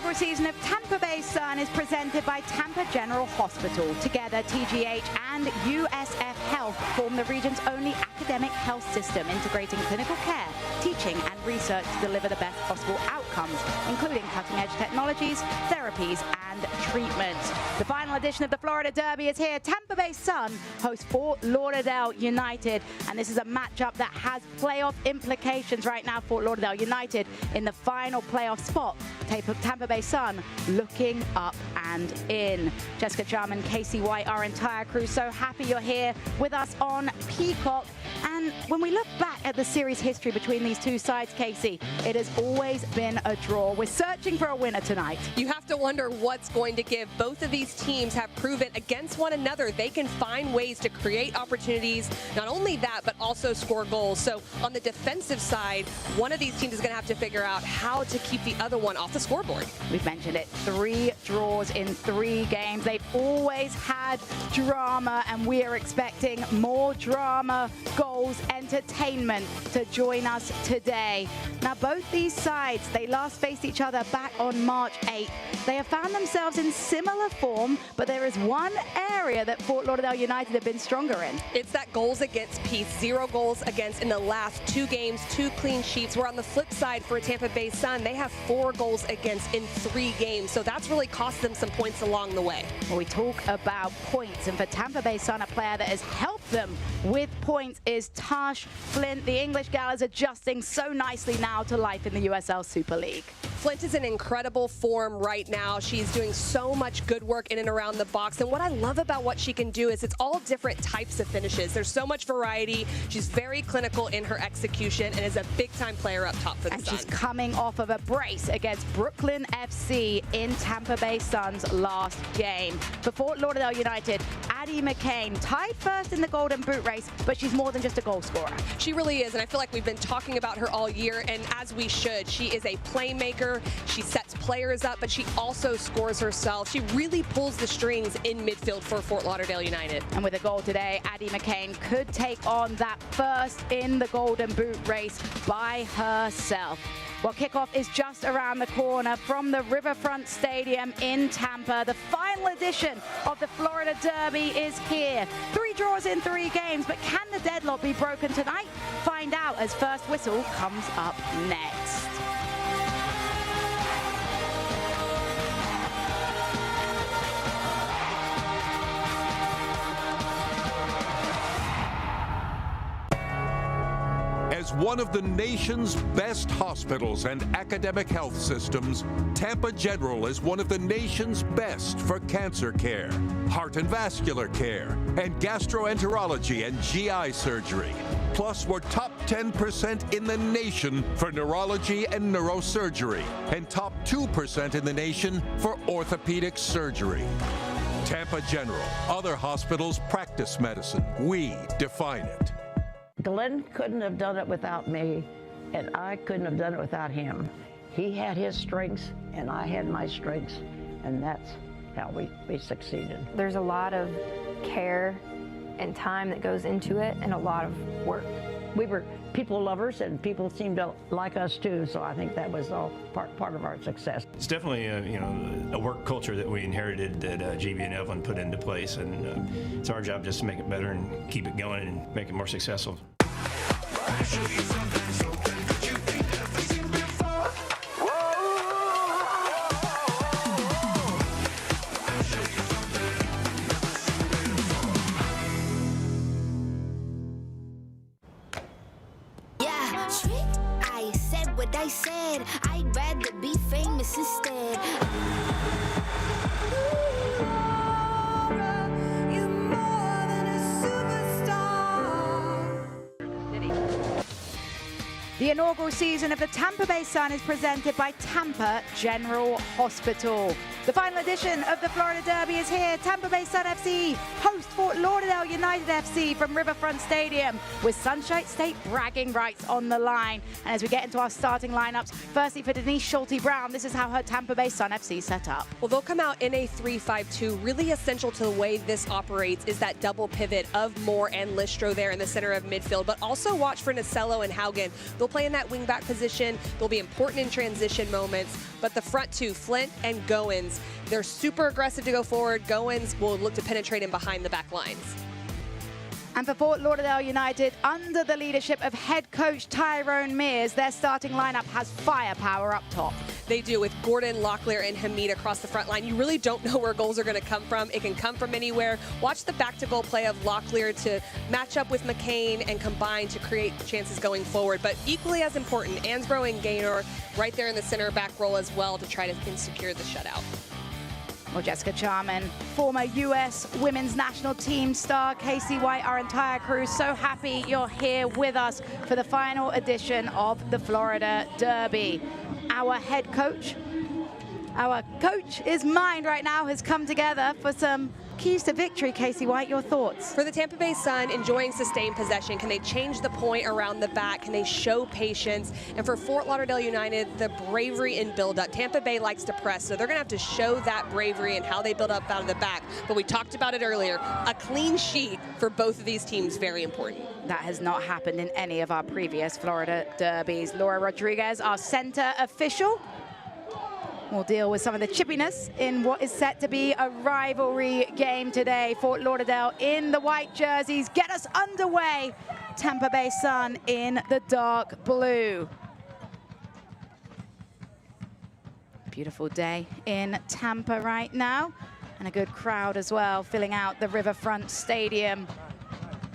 inaugural season of Tampa Bay Sun is presented by Tampa General Hospital. Together, TGH and USF Health form the region's only academic health system, integrating clinical care, teaching, and research to deliver the best possible outcomes, including cutting-edge technologies, therapies, and treatments. The final edition of the Florida Derby is here. Tampa Bay Sun hosts Fort Lauderdale United, and this is a matchup that has playoff implications right now. Fort Lauderdale United in the final playoff spot. Tampa Bay Sun looking up and in. Jessica Chum and Casey White, our entire crew, so happy you're here with us on Peacock. And when we look back at the series history between these two sides, Casey, it has always been a draw. We're searching for a winner tonight. You have to wonder what's going to give. Both of these teams have proven against one another they can find ways to create opportunities. Not only that, but also score goals. So on the defensive side, one of these teams is going to have to figure out how to keep the other one off the scoreboard. We've mentioned it, 3 draws in 3 games. They've always had drama, and we are expecting more drama, goals, entertainment to join us today. Now, both these sides, they last faced each other back on March 8th. They have found themselves in similar form, but there is one area that Fort Lauderdale United have been stronger in. It's that goals against piece. 0 goals against in the last 2 games, 2 clean sheets. Where on the flip side for Tampa Bay Sun, they have 4 goals against in 3 games. So that's really cost them some points along the way. Well, we talk about points, and for Tampa Bay Sun, a player that has helped them with points is Tash Flint. The English gal is adjusting so nicely now to life in the USL Super League. Flint is in incredible form right now. She's doing so much good work in and around the box. And what I love about what she can do is it's all different types of finishes. There's so much variety. She's very clinical in her execution and is a big-time player up top for the Sun. And she's coming off of a brace against Brooklyn FC in Tampa Bay Sun's last game. For Fort Lauderdale United, Addie McCain tied first in the Golden Boot race, but she's more than just a goal scorer. She really is, and I feel like we've been talking about her all year, and as we should. She is a playmaker. She sets players up, but she also scores herself. She really pulls the strings in midfield for Fort Lauderdale United. And with a goal today, Addie McCain could take on that first in the Golden Boot race by herself. Well, kickoff is just around the corner from the Riverfront Stadium in Tampa. The final edition of the Florida Derby is here. 3 draws in 3 games, but can the deadlock be broken tonight? Find out as first whistle comes up next. As one of the nation's best hospitals and academic health systems, Tampa General is one of the nation's best for cancer care, heart and vascular care, and gastroenterology and GI surgery. Plus, we're top 10% in the nation for neurology and neurosurgery, and top 2% in the nation for orthopedic surgery. Tampa General. Other hospitals practice medicine. We define it. Glenn couldn't have done it without me, and I couldn't have done it without him. He had his strengths, and I had my strengths, and that's how we succeeded. There's a lot of care and time that goes into it, and a lot of work. We were people lovers, and people seemed to like us too, so I think that was all part of our success. It's definitely a work culture that we inherited that JB and Evelyn put into place, and it's our job just to make it better and keep it going and make it more successful. I said what I said. I'd rather be famous instead. You're more than a superstar. The inaugural season of the Tampa Bay Sun is presented by Tampa General Hospital. The final edition of the Florida Derby is here. Tampa Bay Sun FC host Fort Lauderdale United FC from Riverfront Stadium with Sunshine State bragging rights on the line. And as we get into our starting lineups, firstly for Denise Schulte-Brown, this is how her Tampa Bay Sun FC set up. Well, they'll come out in a 3-5-2. Really essential to the way this operates is that double pivot of Moore and Listro there in the center of midfield, but also watch for Nacello and Haugen. They'll play in that wing back position. They'll be important in transition moments. But the front two, Flint and Goins, they're super aggressive to go forward. Goins will look to penetrate in behind the back lines. And for Fort Lauderdale United, under the leadership of head coach Tyrone Mears, their starting lineup has firepower up top. They do, with Gordon, Locklear, and Hamid across the front line. You really don't know where goals are going to come from. It can come from anywhere. Watch the back-to-goal play of Locklear to match up with McCain and combine to create chances going forward. But equally as important, Ansbro and Gaynor right there in the center back role as well to try to secure the shutout. Well, Jessica Charman, former U.S. Women's National Team star, Casey White, our entire crew, so happy you're here with us for the final edition of the Florida Derby. Our head coach, his mind right now has come together for some keys to victory. Casey White, your thoughts? For the Tampa Bay Sun, enjoying sustained possession. Can they change the point around the back? Can they show patience? And for Fort Lauderdale United, the bravery in build-up. Tampa Bay likes to press, so they're going to have to show that bravery and how they build up out of the back. But we talked about it earlier. A clean sheet for both of these teams, very important. That has not happened in any of our previous Florida derbies. Laura Rodriguez, our center official, will deal with some of the chippiness in what is set to be a rivalry game today. Fort Lauderdale in the white jerseys get us underway. Tampa Bay Sun in the dark blue. Beautiful day in Tampa right now, and a good crowd as well filling out the Riverfront Stadium.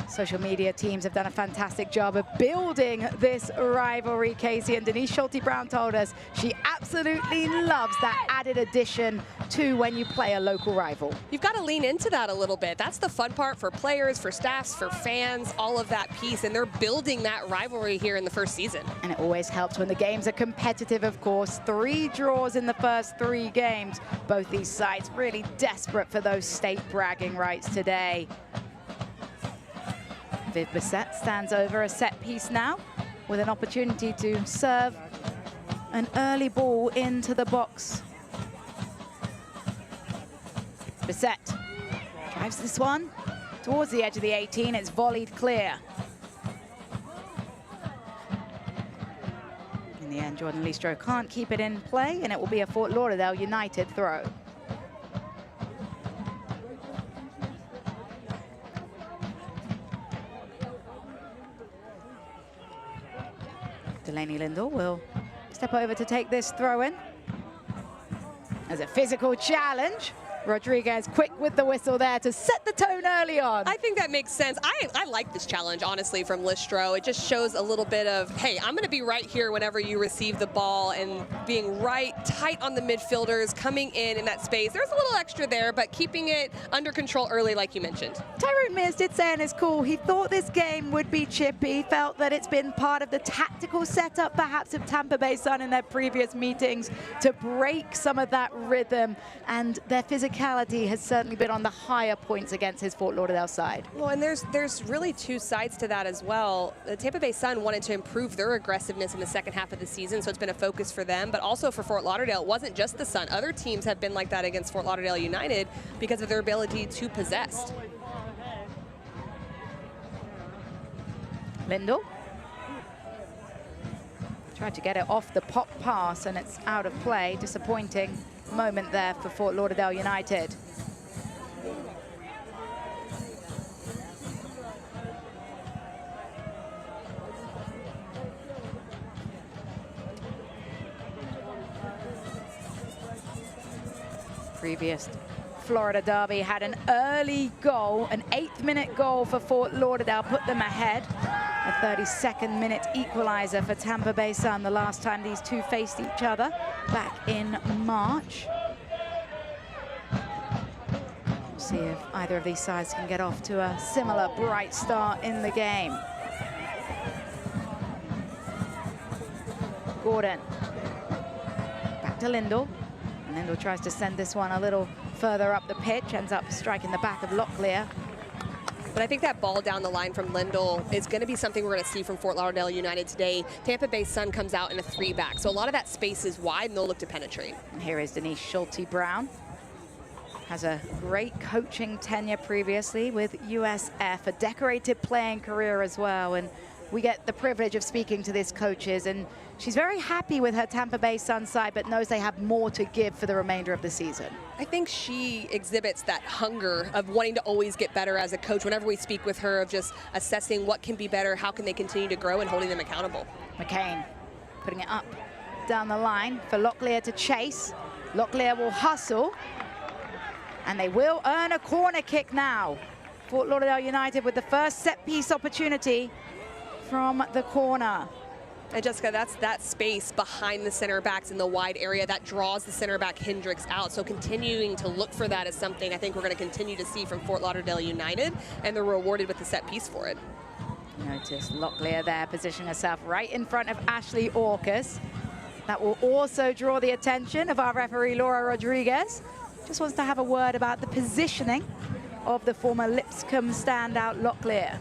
Social media teams have done a fantastic job of building this rivalry, Casey, and Denise Schulte-Brown told us she absolutely loves that added addition to when you play a local rival. You've got to lean into that a little bit. That's the fun part for players, for staffs, for fans, all of that piece, and they're building that rivalry here in the first season. And it always helps when the games are competitive, of course. 3 draws in the first 3 games. Both these sides really desperate for those state bragging rights today. Viv Bissett stands over a set piece now with an opportunity to serve an early ball into the box. Bissett drives this one towards the edge of the 18. It's volleyed clear. In the end, Jordan Listro can't keep it in play, and it will be a Fort Lauderdale United throw. Delaney Lindell will step over to take this throw in. As a physical challenge, Rodriguez quick with the whistle there to set the tone early on. I think that makes sense. I like this challenge, honestly, from Listro. It just shows a little bit of, hey, I'm going to be right here whenever you receive the ball, and being right tight on the midfielders, coming in that space. There's a little extra there, but keeping it under control early, like you mentioned. Tyrone Mears did say in his call he thought this game would be chippy, felt that it's been part of the tactical setup perhaps of Tampa Bay Sun in their previous meetings to break some of that rhythm, and their physicality has certainly been on the higher points against his Fort Lauderdale side. Well, and there's really 2 sides to that as well. The Tampa Bay Sun wanted to improve their aggressiveness in the second half of the season, so it's been a focus for them, but also for Fort Lauderdale. It wasn't just the Sun. Other teams have been like that against Fort Lauderdale United because of their ability to possess. Lindell tried to get it off the pop pass, and it's out of play. Disappointing moment there for Fort Lauderdale United. Previous Florida derby had an early goal, an 8th-minute goal for Fort Lauderdale, put them ahead. A 32nd minute equalizer for Tampa Bay Sun the last time these two faced each other back in March. We'll see if either of these sides can get off to a similar bright start in the game. Gordon. Back to Lindell. And Lindell tries to send this one a little further up the pitch, ends up striking the back of Locklear. But I think that ball down the line from Lindell is going to be something we're going to see from Fort Lauderdale United today. Tampa Bay Sun comes out in a 3-back, so a lot of that space is wide, and they'll look to penetrate. And here is Denise Schulte-Brown. Has a great coaching tenure previously with USF, a decorated playing career as well, and we get the privilege of speaking to these coaches, and she's very happy with her Tampa Bay Sun side, but knows they have more to give for the remainder of the season. I think she exhibits that hunger of wanting to always get better as a coach. Whenever we speak with her, of just assessing what can be better, how can they continue to grow, and holding them accountable. McCain putting it up down the line for Locklear to chase. Locklear will hustle, and they will earn a corner kick now. Fort Lauderdale United with the first set-piece opportunity from the corner. And Jessica, that's that space behind the center backs in the wide area that draws the center back Hendricks out. So continuing to look for that is something I think we're going to continue to see from Fort Lauderdale United, and they're rewarded with the set piece for it. Notice Locklear there positioning herself right in front of Ashley Orcus. That will also draw the attention of our referee Laura Rodriguez. Just wants to have a word about the positioning of the former Lipscomb standout Locklear.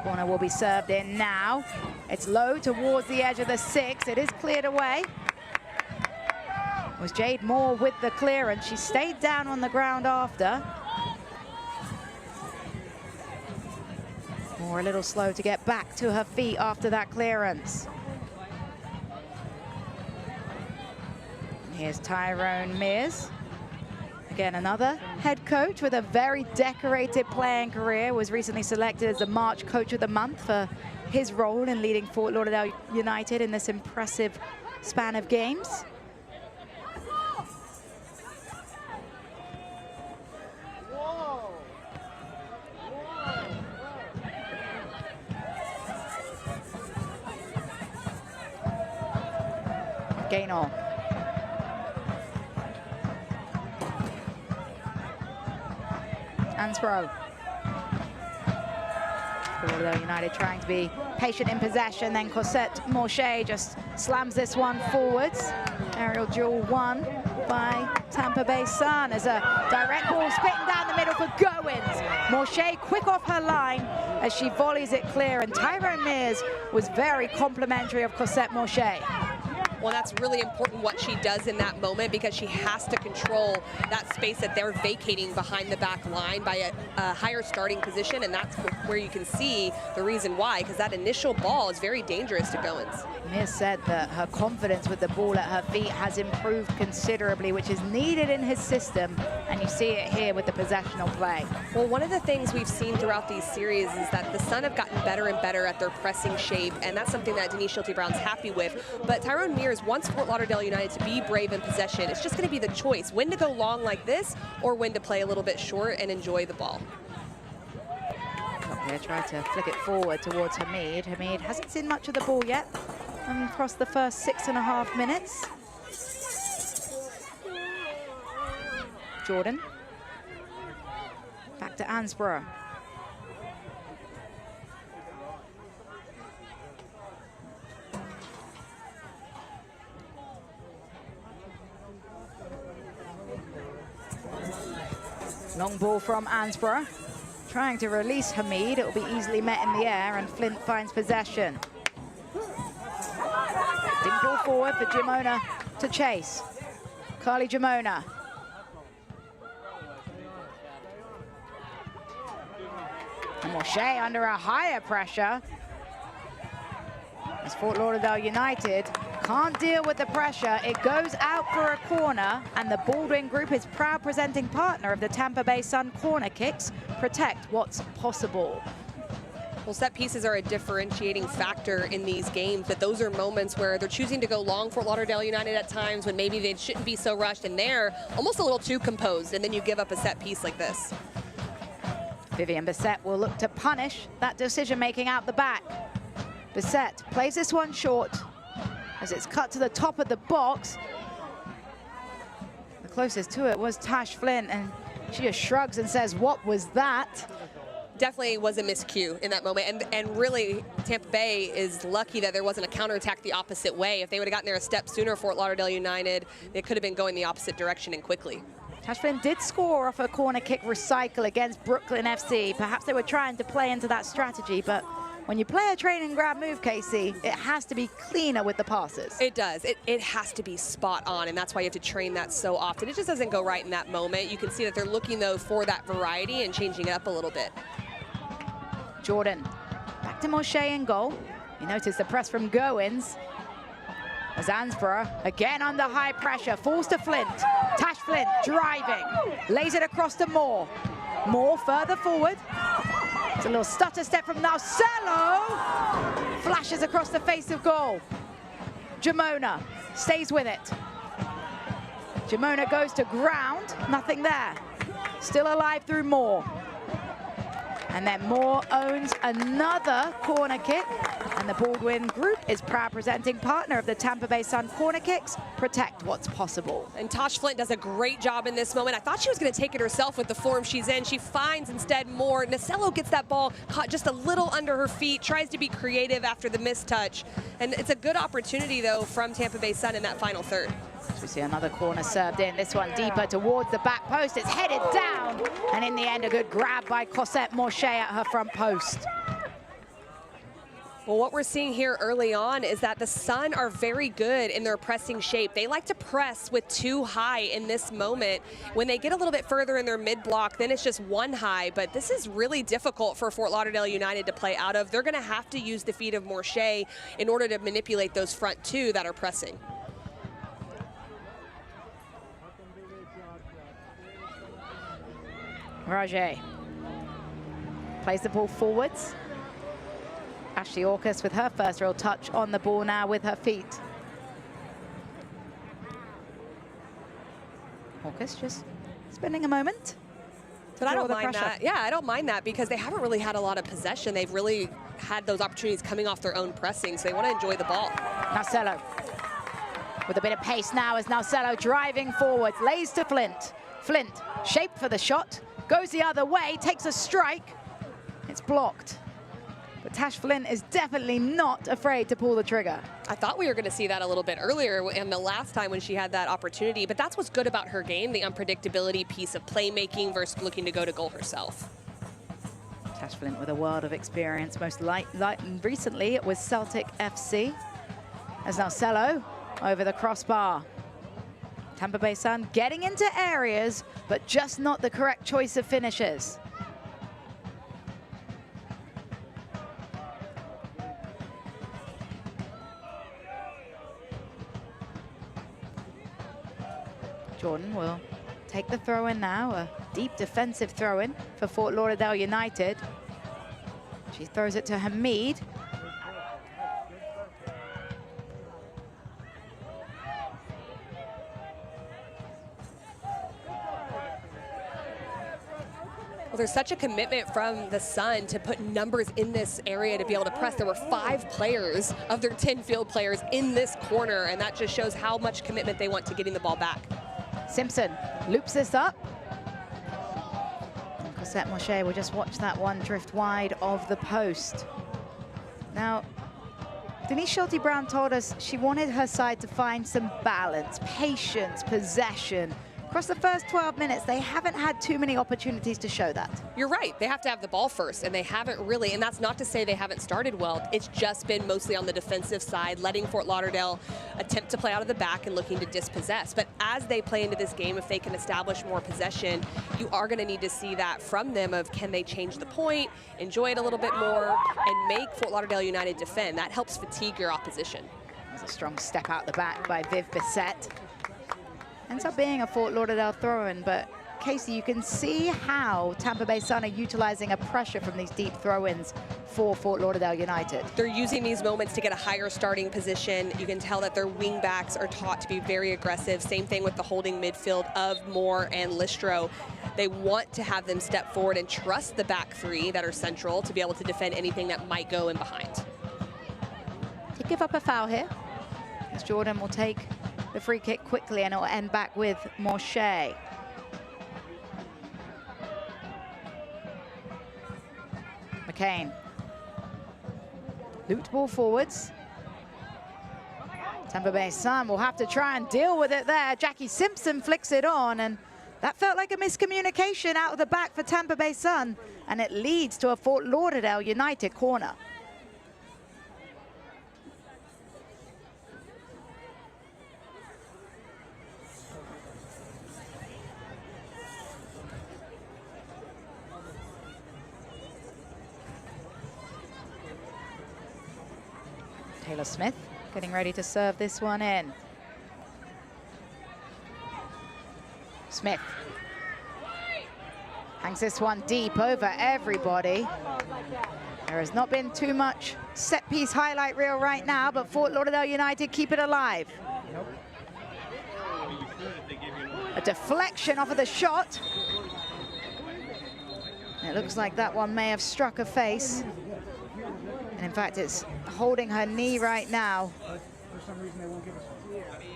Corner will be served in now. It's low towards the edge of the 6. It is cleared away. It was Jade Moore with the clearance. She stayed down on the ground after. Moore a little slow to get back to her feet after that clearance. Here's Tyrone Mears. Again, another head coach with a very decorated playing career, was recently selected as the March Coach of the Month for his role in leading Fort Lauderdale United in this impressive span of games. Gaynor. Ansbro. Lauderdale United trying to be patient in possession, then Cosette Morchet just slams this one forwards. Aerial duel won by Tampa Bay Sun as a direct ball spitting down the middle for Goins. Morchet quick off her line as she volleys it clear, and Tyrone Mears was very complimentary of Cosette Morchet. Well, that's really important what she does in that moment, because she has to control that space that they're vacating behind the back line by a higher starting position, and that's where you can see the reason why, because that initial ball is very dangerous to Goins. Mears said that her confidence with the ball at her feet has improved considerably, which is needed in his system, and you see it here with the possessional play. Well, one of the things we've seen throughout these series is that the Sun have gotten better and better at their pressing shape, and that's something that Denise Schulte-Brown's happy with. But Tyrone Mears wants Fort Lauderdale United to be brave in possession. It's just going to be the choice, when to go long like this or when to play a little bit short and enjoy the ball. They try to flick it forward towards Hamid. Hamid hasn't seen much of the ball yet across the first 6.5 minutes. Jordan. Back to Ansborough. Long ball from Ansborough. Trying to release Hamid. It will be easily met in the air, and Flint finds possession. Ding ball forward for Gimona to chase. Carly Gimona. And Morchet under a higher pressure. As Fort Lauderdale United can't deal with the pressure, it goes out for a corner, and the Baldwin Group is proud presenting partner of the Tampa Bay Sun corner kicks. Protect what's possible. Well, set pieces are a differentiating factor in these games, but those are moments where they're choosing to go long for Lauderdale United at times when maybe they shouldn't be so rushed, and they're almost a little too composed, and then you give up a set piece like this. Vivian Bissett will look to punish that decision-making out the back. Bissett plays this one short as it's cut to the top of the box. The closest to it was Tash Flint, and she just shrugs and says, "What was that?" Definitely was a miscue in that moment, and really Tampa Bay is lucky that there wasn't a counterattack the opposite way. If they would have gotten there a step sooner, Fort Lauderdale United, they could have been going the opposite direction and quickly. Tash Flint did score off a corner kick recycle against Brooklyn FC. Perhaps they were trying to play into that strategy, but when you play a training grab move, Casey, it has to be cleaner with the passes. It does. It has to be spot on, and that's why you have to train that so often. It just doesn't go right in that moment. You can see that they're looking, though, for that variety and changing it up a little bit. Jordan, back to Moshe in goal. You notice the press from Goins. As Ansborough, again under high pressure, falls to Flint. Tash Flint driving, lays it across to Moore. Moore further forward. It's a little stutter step from Narcello. Flashes across the face of goal. Jamona stays with it. Jamona goes to ground, nothing there. Still alive through Moore. And then Moore owns another corner kick. And the Baldwin Group is proud presenting partner of the Tampa Bay Sun Corner Kicks. Protect what's possible. And Tash Flint does a great job in this moment. I thought she was going to take it herself with the form she's in. She finds instead Moore. Narcello gets that ball caught just a little under her feet, tries to be creative after the missed touch. And it's a good opportunity, though, from Tampa Bay Sun in that final third. So we see another corner served in, this one deeper towards the back post. It's headed down, and in the end, a good grab by Cosette Moshe at her front post. Well, what we're seeing here early on is that the Sun are very good in their pressing shape. They like to press with two high in this moment. When they get a little bit further in their mid-block, then it's just one high. But this is really difficult for Fort Lauderdale United to play out of. They're going to have to use the feet of Moshe in order to manipulate those front two that are pressing. Rajay plays the ball forwards. Ashley Orcus with her first real touch on the ball now with her feet. Orcus just spending a moment. But I don't mind that. Yeah, I don't mind that because they haven't really had a lot of possession. They've really had those opportunities coming off their own pressing, so they want to enjoy the ball. Narcello with a bit of pace now as Narcello driving forwards, lays to Flint. Flint, shaped for the shot, goes the other way, takes a strike. It's blocked. But Tash Flint is definitely not afraid to pull the trigger. I thought we were going to see that a little bit earlier in the last time when she had that opportunity, but that's what's good about her game, the unpredictability piece of playmaking versus looking to go to goal herself. Tash Flint with a world of experience. Most recently, it was Celtic FC. As Narcello over the crossbar. Tampa Bay Sun getting into areas, but just not the correct choice of finishes. Jordan will take the throw-in now, a deep defensive throw-in for Fort Lauderdale United. She throws it to Hamid. Well, there's such a commitment from the Sun to put numbers in this area to be able to press. There were 5 players of their 10 field players in this corner, and that just shows how much commitment they want to getting the ball back. Simpson loops this up. And Cosette Moshe will just watch that one drift wide of the post. Now, Denise Schulte-Brown told us she wanted her side to find some balance, patience, possession. Across the first 12 minutes, they haven't had too many opportunities to show that. You're right. They have to have the ball first, and they haven't really. And that's not to say they haven't started well. It's just been mostly on the defensive side, letting Fort Lauderdale attempt to play out of the back and looking to dispossess. But as they play into this game, if they can establish more possession, you are going to need to see that from them of can they change the point, enjoy it a little bit more, and make Fort Lauderdale United defend. That helps fatigue your opposition. There's a strong step out the back by Viv Bissett. Ends up being a Fort Lauderdale throw-in, but Casey, you can see how Tampa Bay Sun are utilizing a pressure from these deep throw-ins for Fort Lauderdale United. They're using these moments to get a higher starting position. You can tell that their wing backs are taught to be very aggressive. Same thing with the holding midfield of Moore and Listro. They want to have them step forward and trust the back three that are central to be able to defend anything that might go in behind. To give up a foul here, as Jordan will take the free kick quickly, and it will end back with Moshe. McCain. Looped ball forwards. Tampa Bay Sun will have to try and deal with it there. Jackie Simpson flicks it on, and that felt like a miscommunication out of the back for Tampa Bay Sun, and it leads to a Fort Lauderdale United corner. Taylor Smith getting ready to serve this one in. Smith hangs this one deep over everybody. There has not been too much set-piece highlight reel right now, but Fort Lauderdale United keep it alive. A deflection off of the shot. It looks like that one may have struck her face. And in fact, it's holding her knee right now.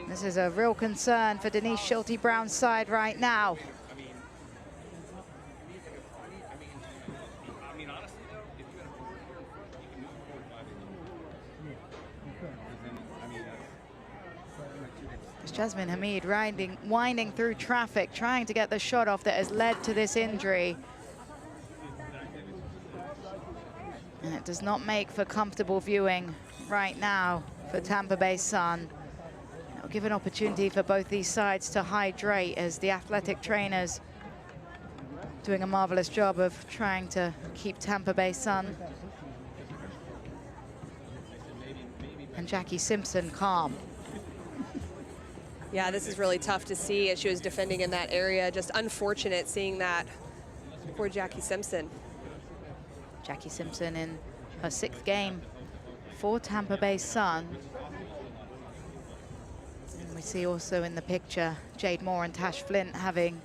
This is a real concern for Denise Schulte-Brown's side right now. It's Jasmine Hamid winding through traffic, trying to get the shot off that has led to this injury. And it does not make for comfortable viewing right now for Tampa Bay Sun. It'll give an opportunity for both these sides to hydrate, as the athletic trainers doing a marvelous job of trying to keep Tampa Bay Sun and Jackie Simpson calm. Yeah, this is really tough to see as she was defending in that area. Just unfortunate seeing that for Jackie Simpson. Jackie Simpson in her 6th game for Tampa Bay Sun. And we see also in the picture Jade Moore and Tash Flint having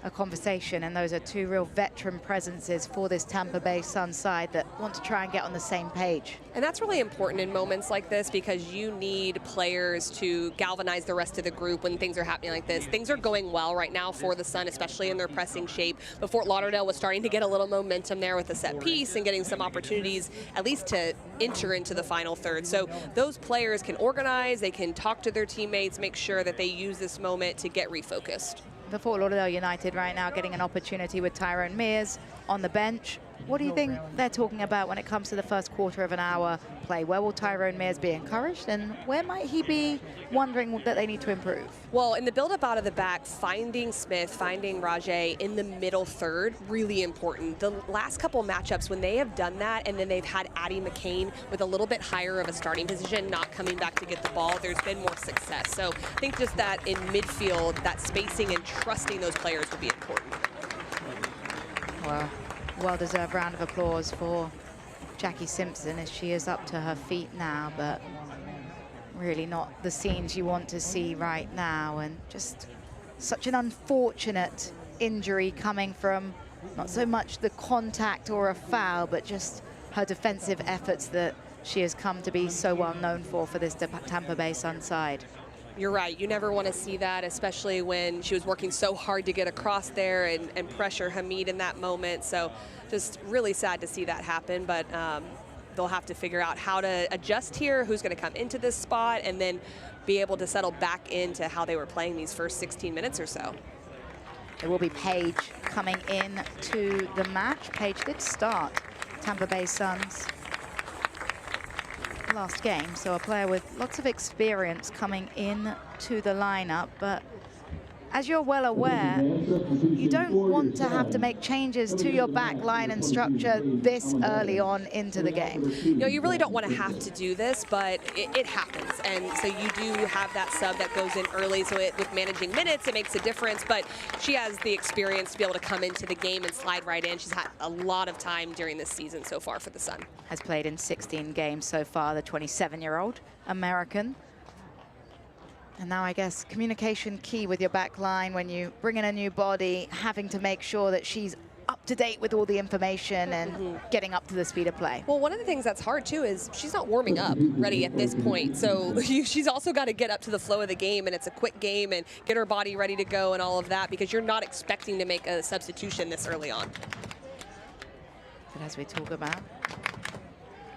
a conversation, and those are 2 real veteran presences for this Tampa Bay Sun side that want to try and get on the same page. And that's really important in moments like this, because you need players to galvanize the rest of the group when things are happening like this. Things are going well right now for the Sun, especially in their pressing shape. But Fort Lauderdale was starting to get a little momentum there with the set piece and getting some opportunities at least to enter into the final third. So those players can organize, they can talk to their teammates, make sure that they use this moment to get refocused. For Fort Lauderdale United right now getting an opportunity with Tyrone Mears on the bench. What do you think they're talking about when it comes to the first quarter of an hour play? Where will Tyrone Mears be encouraged, and where might he be wondering that they need to improve? Well, in the build-up out of the back, finding Smith, finding Rajay in the middle third, really important. The last couple matchups, when they have done that, and then they've had Addie McCain with a little bit higher of a starting position, not coming back to get the ball, there's been more success. So I think just that in midfield, that spacing and trusting those players will be important. Well, well-deserved round of applause for Jackie Simpson, as she is up to her feet now, but really not the scenes you want to see right now, and just such an unfortunate injury coming from not so much the contact or a foul, but just her defensive efforts that she has come to be so well known for this Tampa Bay Sun side. You're right. You never want to see that, especially when she was working so hard to get across there and pressure Hamid in that moment. So just really sad to see that happen, but they'll have to figure out how to adjust here, who's going to come into this spot, and then be able to settle back into how they were playing these first 16 minutes or so. It will be Paige coming in to the match. Paige did start Tampa Bay Sun's last game, so a player with lots of experience coming in to the lineup. But as you're well aware, you don't want to have to make changes to your back line and structure this early on into the game. No, you really don't want to have to do this, but it happens. And so you do have that sub that goes in early, so with managing minutes, it makes a difference. But she has the experience to be able to come into the game and slide right in. She's had a lot of time during this season so far for the Sun. Has played in 16 games so far, the 27-year-old American. And now I guess communication key with your back line when you bring in a new body, having to make sure that she's up to date with all the information and getting up to the speed of play. Well, one of the things that's hard too is she's not warming up ready at this point. So she's also got to get up to the flow of the game, and it's a quick game, and get her body ready to go and all of that, because you're not expecting to make a substitution this early on. But as we talk about,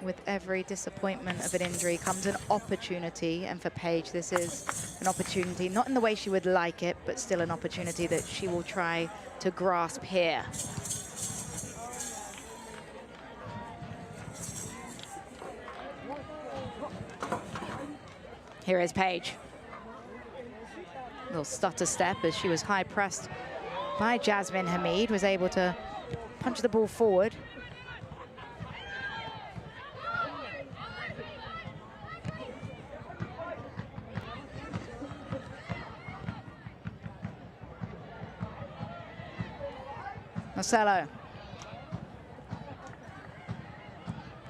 with every disappointment of an injury comes an opportunity, and for Paige this is an opportunity, not in the way she would like it, but still an opportunity that she will try to grasp here. Here is Paige. A little stutter step as she was high pressed by Jasmine Hamid, was able to punch the ball forward. Marcelo.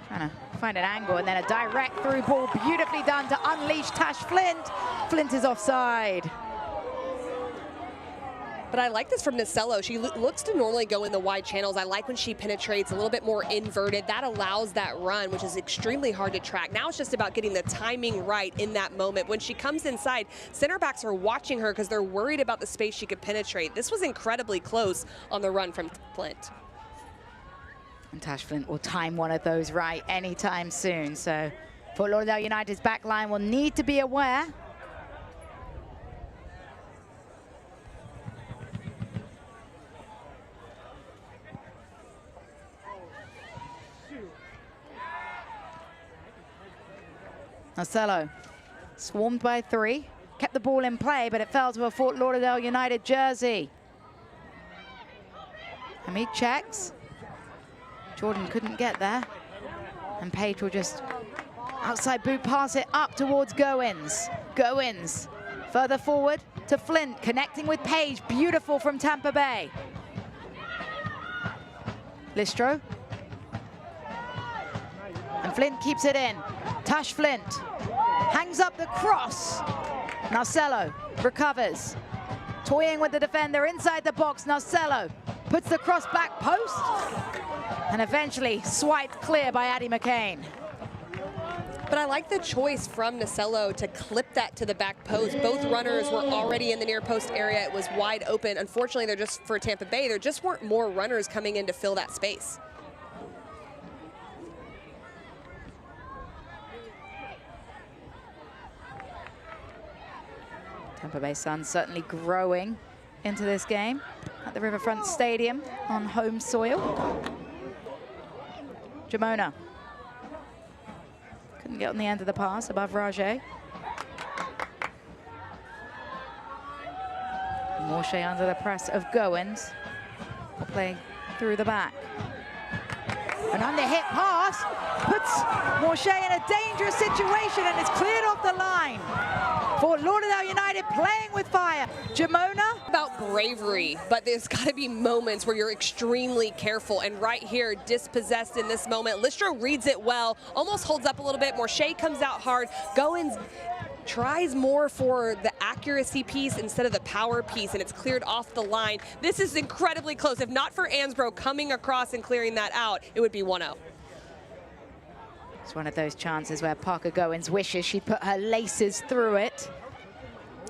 Trying to find an angle, and then a direct through ball, beautifully done to unleash Tash Flint. Flint is offside. But I like this from Nacello. She looks to normally go in the wide channels. I like when she penetrates a little bit more inverted. That allows that run, which is extremely hard to track. Now it's just about getting the timing right in that moment. When she comes inside, center backs are watching her because they're worried about the space she could penetrate. This was incredibly close on the run from Flint. And Tash Flint will time one of those right anytime soon. So Fort Lauderdale United's back line will need to be aware. Marcelo, swarmed by 3, kept the ball in play, but it fell to a Fort Lauderdale United jersey. Hamid checks. Jordan couldn't get there. And Page will just outside boot pass it up towards Goins. Goins further forward to Flint, connecting with Page. Beautiful from Tampa Bay. Listro. And Flint keeps it in. Tash Flint hangs up the cross. Marcelo recovers. Toying with the defender inside the box. Marcelo puts the cross back post. And eventually swiped clear by Addie McCain. But I like the choice from Nacello to clip that to the back post. Both runners were already in the near post area. It was wide open. Unfortunately, they're just for Tampa Bay, there just weren't more runners coming in to fill that space. Tampa Bay Sun certainly growing into this game at the Riverfront Stadium on home soil. Jamona couldn't get on the end of the pass above Rajay. Morshay under the press of Goins. Will play through the back. An under-hit pass puts Morshay in a dangerous situation, and it's cleared off the line. Fort Lauderdale United playing with fire. Jamona. About bravery, but there's got to be moments where you're extremely careful, and right here, dispossessed in this moment. Listro reads it well, almost holds up a little bit. Morshay comes out hard. Goins tries more for the accuracy piece instead of the power piece, and it's cleared off the line. This is incredibly close. If not for Ansbro coming across and clearing that out, it would be 1-0. It's one of those chances where Parker Goins wishes she'd put her laces through it.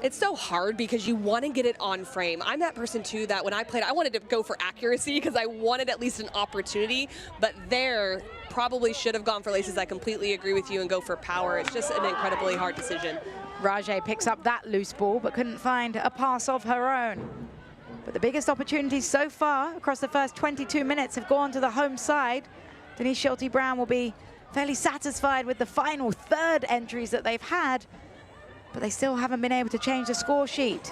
It's so hard because you want to get it on frame. I'm that person too that when I played, I wanted to go for accuracy because I wanted at least an opportunity, but there probably should have gone for laces. I completely agree with you and go for power. It's just an incredibly hard decision. Rajay picks up that loose ball but couldn't find a pass of her own. But the biggest opportunities so far across the first 22 minutes have gone to the home side. Denise Schulte-Brown will be fairly satisfied with the final third entries that they've had, but they still haven't been able to change the score sheet.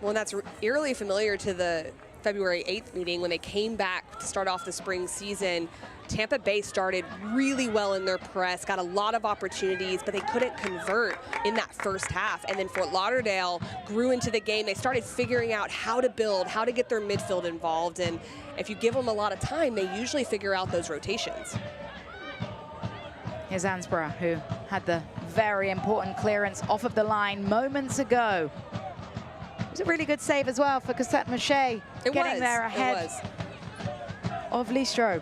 Well, and that's eerily familiar to the February 8th meeting when they came back to start off the spring season. Tampa Bay started really well in their press, got a lot of opportunities, but they couldn't convert in that first half. And then Fort Lauderdale grew into the game. They started figuring out how to build, how to get their midfield involved. And if you give them a lot of time, they usually figure out those rotations. Here's Ansborough, who had the very important clearance off of the line moments ago. It was a really good save as well for Cassette Mache, getting there ahead of Listro.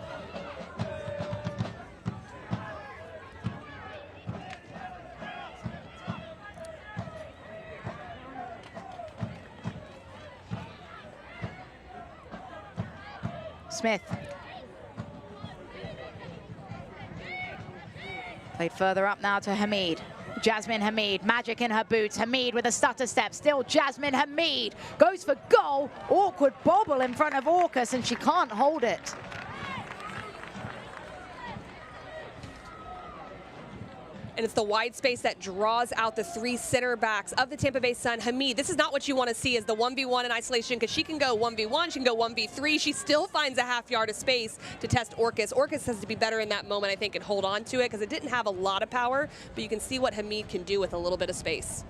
Smith. Played further up now to Hamid. Jasmine Hamid, magic in her boots. Hamid with a stutter step. Still Jasmine Hamid goes for goal. Awkward bobble in front of Orcus, and she can't hold it. And it's the wide space that draws out the three center backs of the Tampa Bay Sun. Hamid, this is not what you want to see as the 1v1 in isolation, because she can go 1v1, she can go 1v3. She still finds a half yard of space to test Orcus. Orcus has to be better in that moment, I think, and hold on to it, because it didn't have a lot of power, but you can see what Hamid can do with a little bit of space.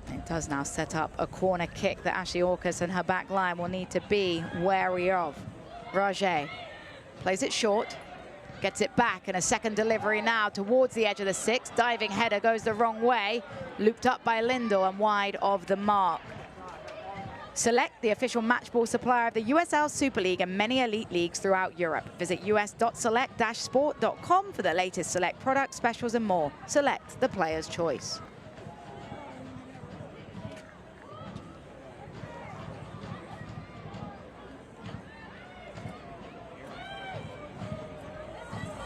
And Does now set up a corner kick that Ashley Orcus and her back line will need to be wary of. Raje plays it short, gets it back, and a second delivery now towards the edge of the 6. Diving header goes the wrong way, looped up by Lindell and wide of the mark. Select, the official match ball supplier of the USL Super League and many elite leagues throughout Europe. Visit us.select-sport.com for the latest Select products, specials and more. Select, the player's choice.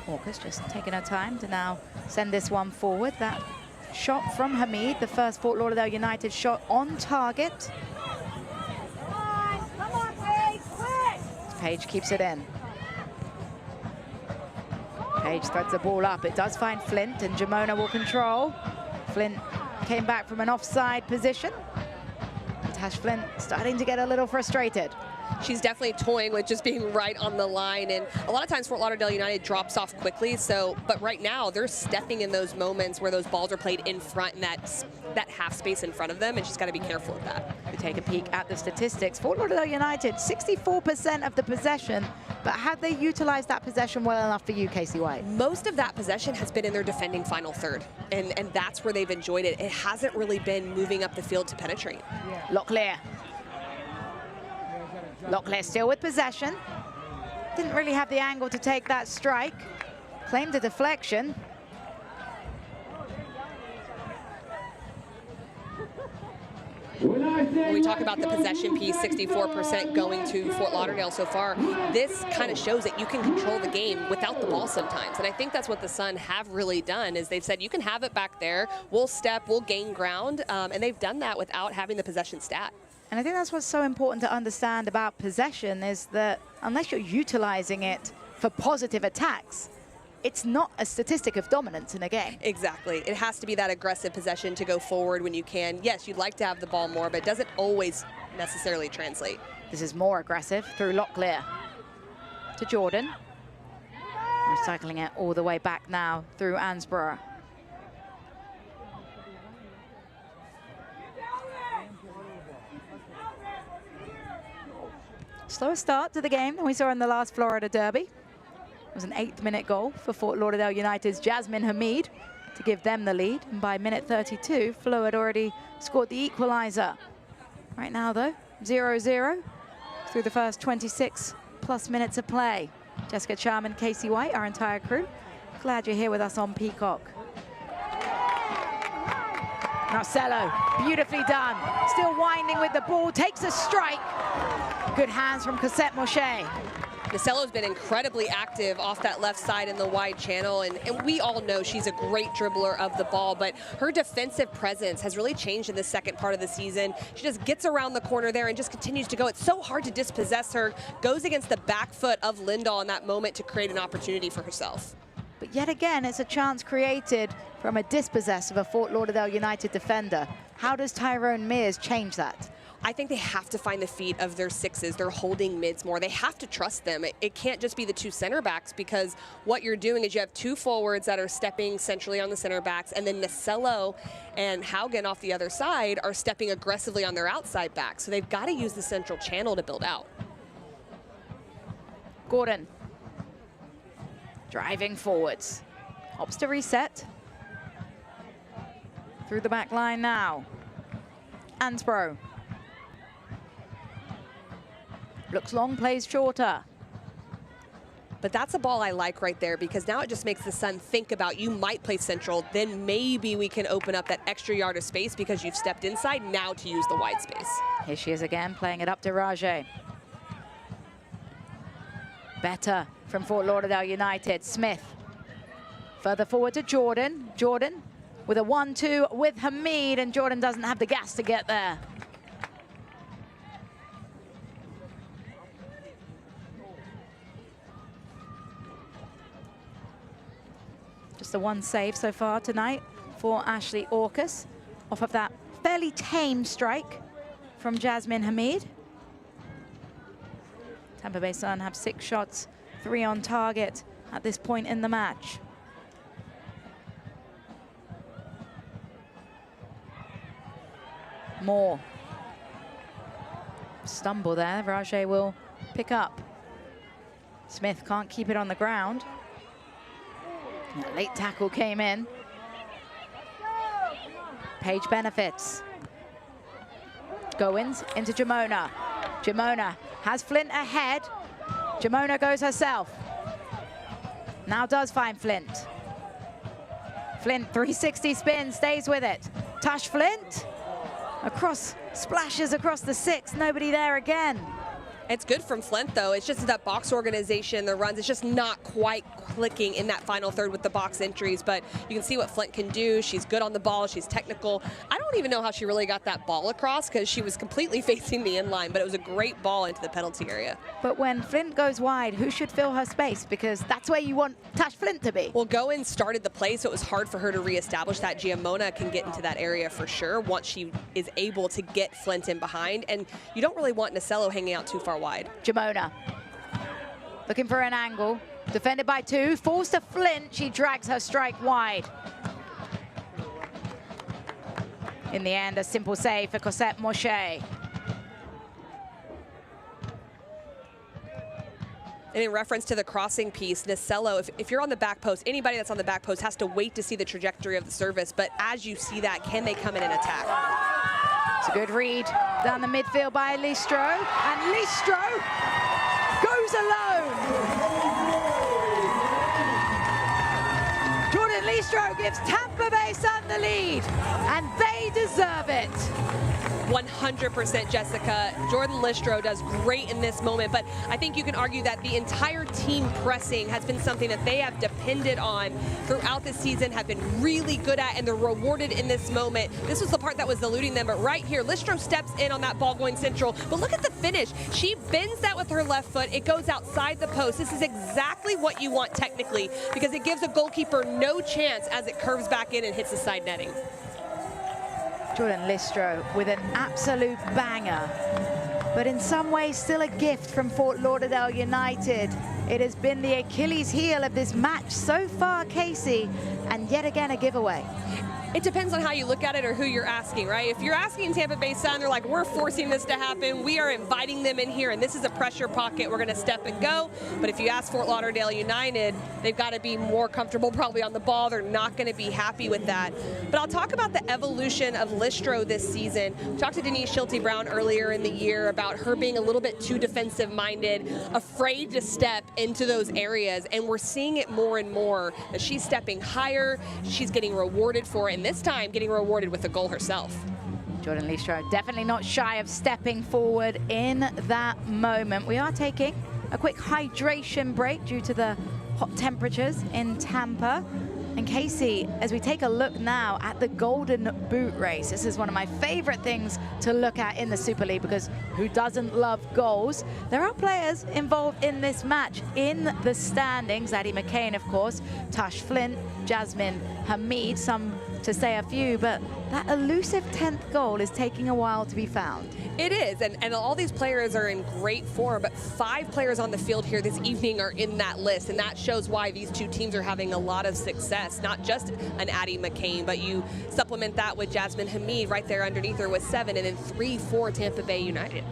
Orcus just taking her time to now send this one forward. That shot from Hamid, the first Fort Lauderdale United shot on target. Page keeps it in. Page threads the ball up. It does find Flint, and Jamona will control. Flint came back from an offside position. Tash Flint starting to get a little frustrated. She's definitely toying with just being right on the line, and a lot of times Fort Lauderdale United drops off quickly, but right now they're stepping in those moments where those balls are played in front and that half space in front of them, and she's got to be careful of that. We take a peek at the statistics. Fort Lauderdale United, 64% of the possession, but have they utilized that possession well enough for you, Casey White? Most of that possession has been in their defending final third, and that's where they've enjoyed it. It hasn't really been moving up the field to penetrate. Locklear. Locklear still with possession. Didn't really have the angle to take that strike. Claimed a deflection. When we talk about the possession piece, 64% going to Fort Lauderdale so far, this kind of shows that you can control the game without the ball sometimes. And I think that's what the Sun have really done, is they've said, you can have it back there, we'll step, we'll gain ground, and they've done that without having the possession stat. And I think that's what's so important to understand about possession, is that unless you're utilizing it for positive attacks, it's not a statistic of dominance in a game. Exactly. It has to be that aggressive possession to go forward when you can. Yes, you'd like to have the ball more, but it doesn't always necessarily translate. This is more aggressive through Locklear to Jordan. Recycling it all the way back now through Ansborough. Slower start to the game than we saw in the last Florida Derby. It was an 8th-minute goal for Fort Lauderdale United's Jasmine Hamid to give them the lead. And by minute 32, Flo had already scored the equalizer. Right now, though, 0-0 through the first 26+ minutes of play. Jessica Charman, Casey White, our entire crew. Glad you're here with us on Peacock. Marcelo, beautifully done. Still winding with the ball, takes a strike. Good hands from Cosette Moshe. Marcelo's been incredibly active off that left side in the wide channel, and we all know she's a great dribbler of the ball, but her defensive presence has really changed in the second part of the season. She just gets around the corner there and just continues to go. It's so hard to dispossess her. Goes against the back foot of Lindahl in that moment to create an opportunity for herself. But yet again, it's a chance created from a dispossess of a Fort Lauderdale United defender. How does Tyrone Mears change that? I think they have to find the feet of their sixes. They're holding mids more. They have to trust them. It can't just be the two center backs, because what you're doing is you have two forwards that are stepping centrally on the center backs, and then Marcelo and Haugen off the other side are stepping aggressively on their outside backs. So they've got to use the central channel to build out. Gordon driving forwards. Hops to reset. Through the back line now. Ansbro. Looks long, plays shorter. But that's a ball I like right there, because now it just makes the Sun think about, you might play central, then maybe we can open up that extra yard of space because you've stepped inside, now to use the wide space. Here she is again, playing it up to Rajay. Better from Fort Lauderdale United. Smith. Further forward to Jordan. Jordan with a 1-2 with Hamid, and Jordan doesn't have the gas to get there. Just the one save so far tonight for Ashley Orcus off of that fairly tame strike from Jasmine Hamid. Tampa Bay Sun have 6 shots, 3 on target at this point in the match. Moore. Stumble there, Rajay will pick up. Smith can't keep it on the ground. A late tackle came in. Page benefits. Goins into Jamona. Jamona has Flint ahead. Jamona goes herself. Now does find Flint. Flint, 360 spin, stays with it. Tash Flint, across, splashes across the 6, nobody there again. It's good from Flint, though. It's just that box organization, the runs, it's just not quite clicking in that final third with the box entries, but you can see what Flint can do. She's good on the ball. She's technical. I don't even know how she really got that ball across because she was completely facing the inline, but it was a great ball into the penalty area. But when Flint goes wide, who should fill her space? Because that's where you want Tash Flint to be. Well, Goins started the play, so it was hard for her to reestablish that. Giamona can get into that area for sure once she is able to get Flint in behind, and you don't really want Nacello hanging out too far wide. Jamona looking for an angle, defended by 2, falls to Flint, she drags her strike wide. In the end, a simple save for Cosette Moshe. And in reference to the crossing piece, Nacello, if you're on the back post, anybody that's on the back post has to wait to see the trajectory of the service, but as you see that, can they come in and attack? It's a good read down the midfield by Listro, and Listro goes alone. Jordan Listro gives Tampa Bay Sun the lead, and they deserve it. 100%, Jessica. Jordan Listro does great in this moment, but I think you can argue that the entire team pressing has been something that they have depended on throughout the season, have been really good at, and they're rewarded in this moment. This was the part that was eluding them, but right here, Listro steps in on that ball going central, but look at the finish. She bends that with her left foot. It goes outside the post. This is exactly what you want technically, because it gives a goalkeeper no chance as it curves back in and hits the side netting. Jordan Listro with an absolute banger, but in some ways still a gift from Fort Lauderdale United. It has been the Achilles heel of this match so far, Casey, and yet again a giveaway. It depends on how you look at it or who you're asking, right? If you're asking Tampa Bay Sun, they're like, we're forcing this to happen. We are inviting them in here, and this is a pressure pocket. We're going to step and go. But if you ask Fort Lauderdale United, they've got to be more comfortable probably on the ball. They're not going to be happy with that. But I'll talk about the evolution of Listro this season. We talked to Denise Schulte-Brown earlier in the year about her being a little bit too defensive-minded, afraid to step into those areas, and we're seeing it more and more. That she's stepping higher, she's getting rewarded for it, and this time getting rewarded with a goal herself. Jordan Listro definitely not shy of stepping forward in that moment. We are taking a quick hydration break due to the hot temperatures in Tampa. And Casey, as we take a look now at the Golden Boot race, this is one of my favorite things to look at in the Super League, because who doesn't love goals? There are players involved in this match in the standings. Addie McCain, of course, Tash Flint, Jasmine Hamid, some to say a few, but that elusive 10th goal is taking a while to be found. It is, and all these players are in great form, but 5 players on the field here this evening are in that list, and that shows why these two teams are having a lot of success. Not just an Addie McCain, but you supplement that with Jasmine Hamid right there underneath her with 7, and then 3 for Tampa Bay United.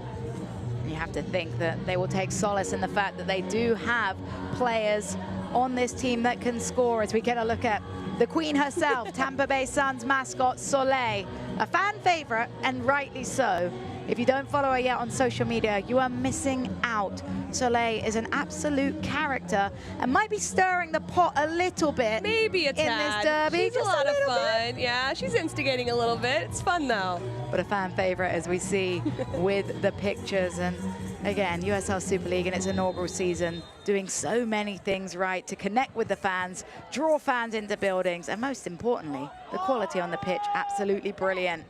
You have to think that they will take solace in the fact that they do have players on this team that can score, as we get a look at the queen herself, Tampa Bay Sun's mascot, Soleil, a fan favorite, and rightly so. If you don't follow her yet on social media, you are missing out. Soleil is an absolute character and might be stirring the pot a little bit. Maybe a tad. In this derby. She's a lot of fun. Yeah, she's instigating a little bit. It's fun though. But a fan favorite, as we see with the pictures. And again, USL Super League in its inaugural season, doing so many things right to connect with the fans, draw fans into buildings, and most importantly, the quality on the pitch, absolutely brilliant.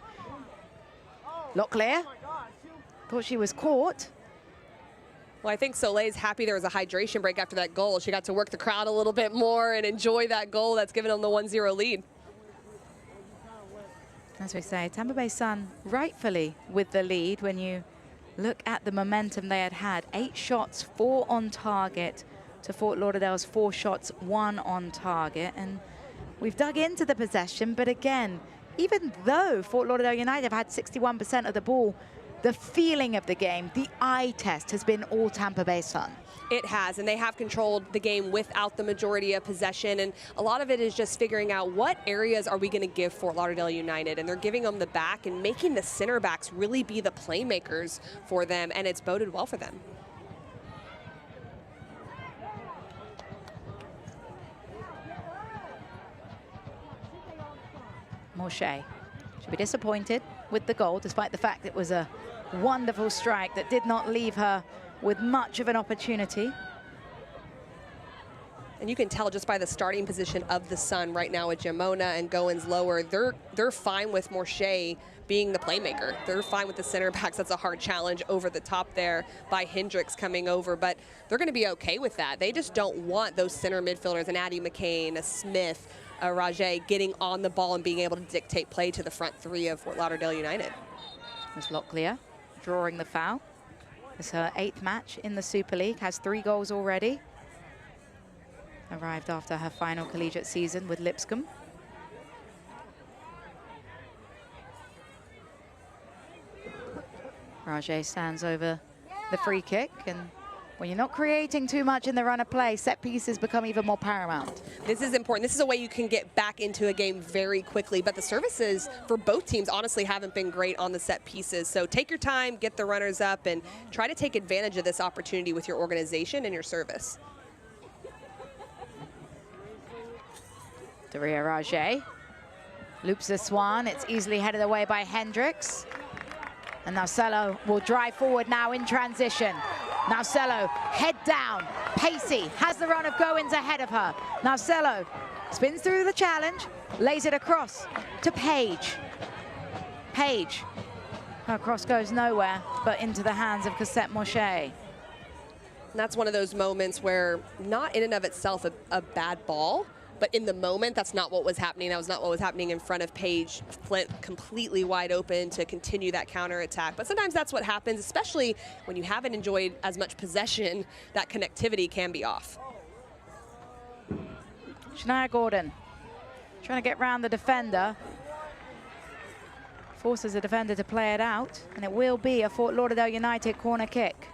Locklear thought she was caught. Well, I think Soleil's happy there was a hydration break after that goal. She got to work the crowd a little bit more and enjoy that goal that's given them the 1-0 lead. As we say, Tampa Bay Sun rightfully with the lead when you look at the momentum they had. 8 shots, 4 on target to Fort Lauderdale's 4 shots, 1 on target. And we've dug into the possession, but again, even though Fort Lauderdale United have had 61% of the ball, the feeling of the game, the eye test has been all Tampa Bay Sun. It has, and they have controlled the game without the majority of possession, and a lot of it is just figuring out what areas are we going to give Fort Lauderdale United, and they're giving them the back and making the center backs really be the playmakers for them, and it's boded well for them. Morshey should be disappointed with the goal, despite the fact it was a wonderful strike that did not leave her with much of an opportunity. And you can tell just by the starting position of the Sun right now with Jamona and Goins lower, they're fine with Morshey being the playmaker. They're fine with the center backs. That's a hard challenge over the top there by Hendricks coming over, but they're going to be okay with that. They just don't want those center midfielders, an Addie McCain, a Smith, a Rajay, getting on the ball and being able to dictate play to the front three of Fort Lauderdale United. There's Locklear drawing the foul. It's her 8th match in the Super League, has 3 goals already. Arrived after her final collegiate season with Lipscomb. Rajay stands over the free kick, and when you're not creating too much in the run of play, set pieces become even more paramount. This is important. This is a way you can get back into a game very quickly, but the services for both teams honestly haven't been great on the set pieces. So take your time, get the runners up, and try to take advantage of this opportunity with your organization and your service. Daria Rajay loops the swan. It's easily headed away by Hendricks. And now Cello will drive forward now in transition. Now Cello, head down, pacey, has the run of Goins ahead of her. Now Cello spins through the challenge, lays it across to Page. Page, her cross goes nowhere, but into the hands of Cassette Morshey. And that's one of those moments where not in and of itself a bad ball, but in the moment, that's not what was happening. That was not what was happening in front of Paige. Flint completely wide open to continue that counterattack. But sometimes that's what happens, especially when you haven't enjoyed as much possession, that connectivity can be off. Shania Gordon trying to get round the defender. Forces the defender to play it out, and it will be a Fort Lauderdale United corner kick.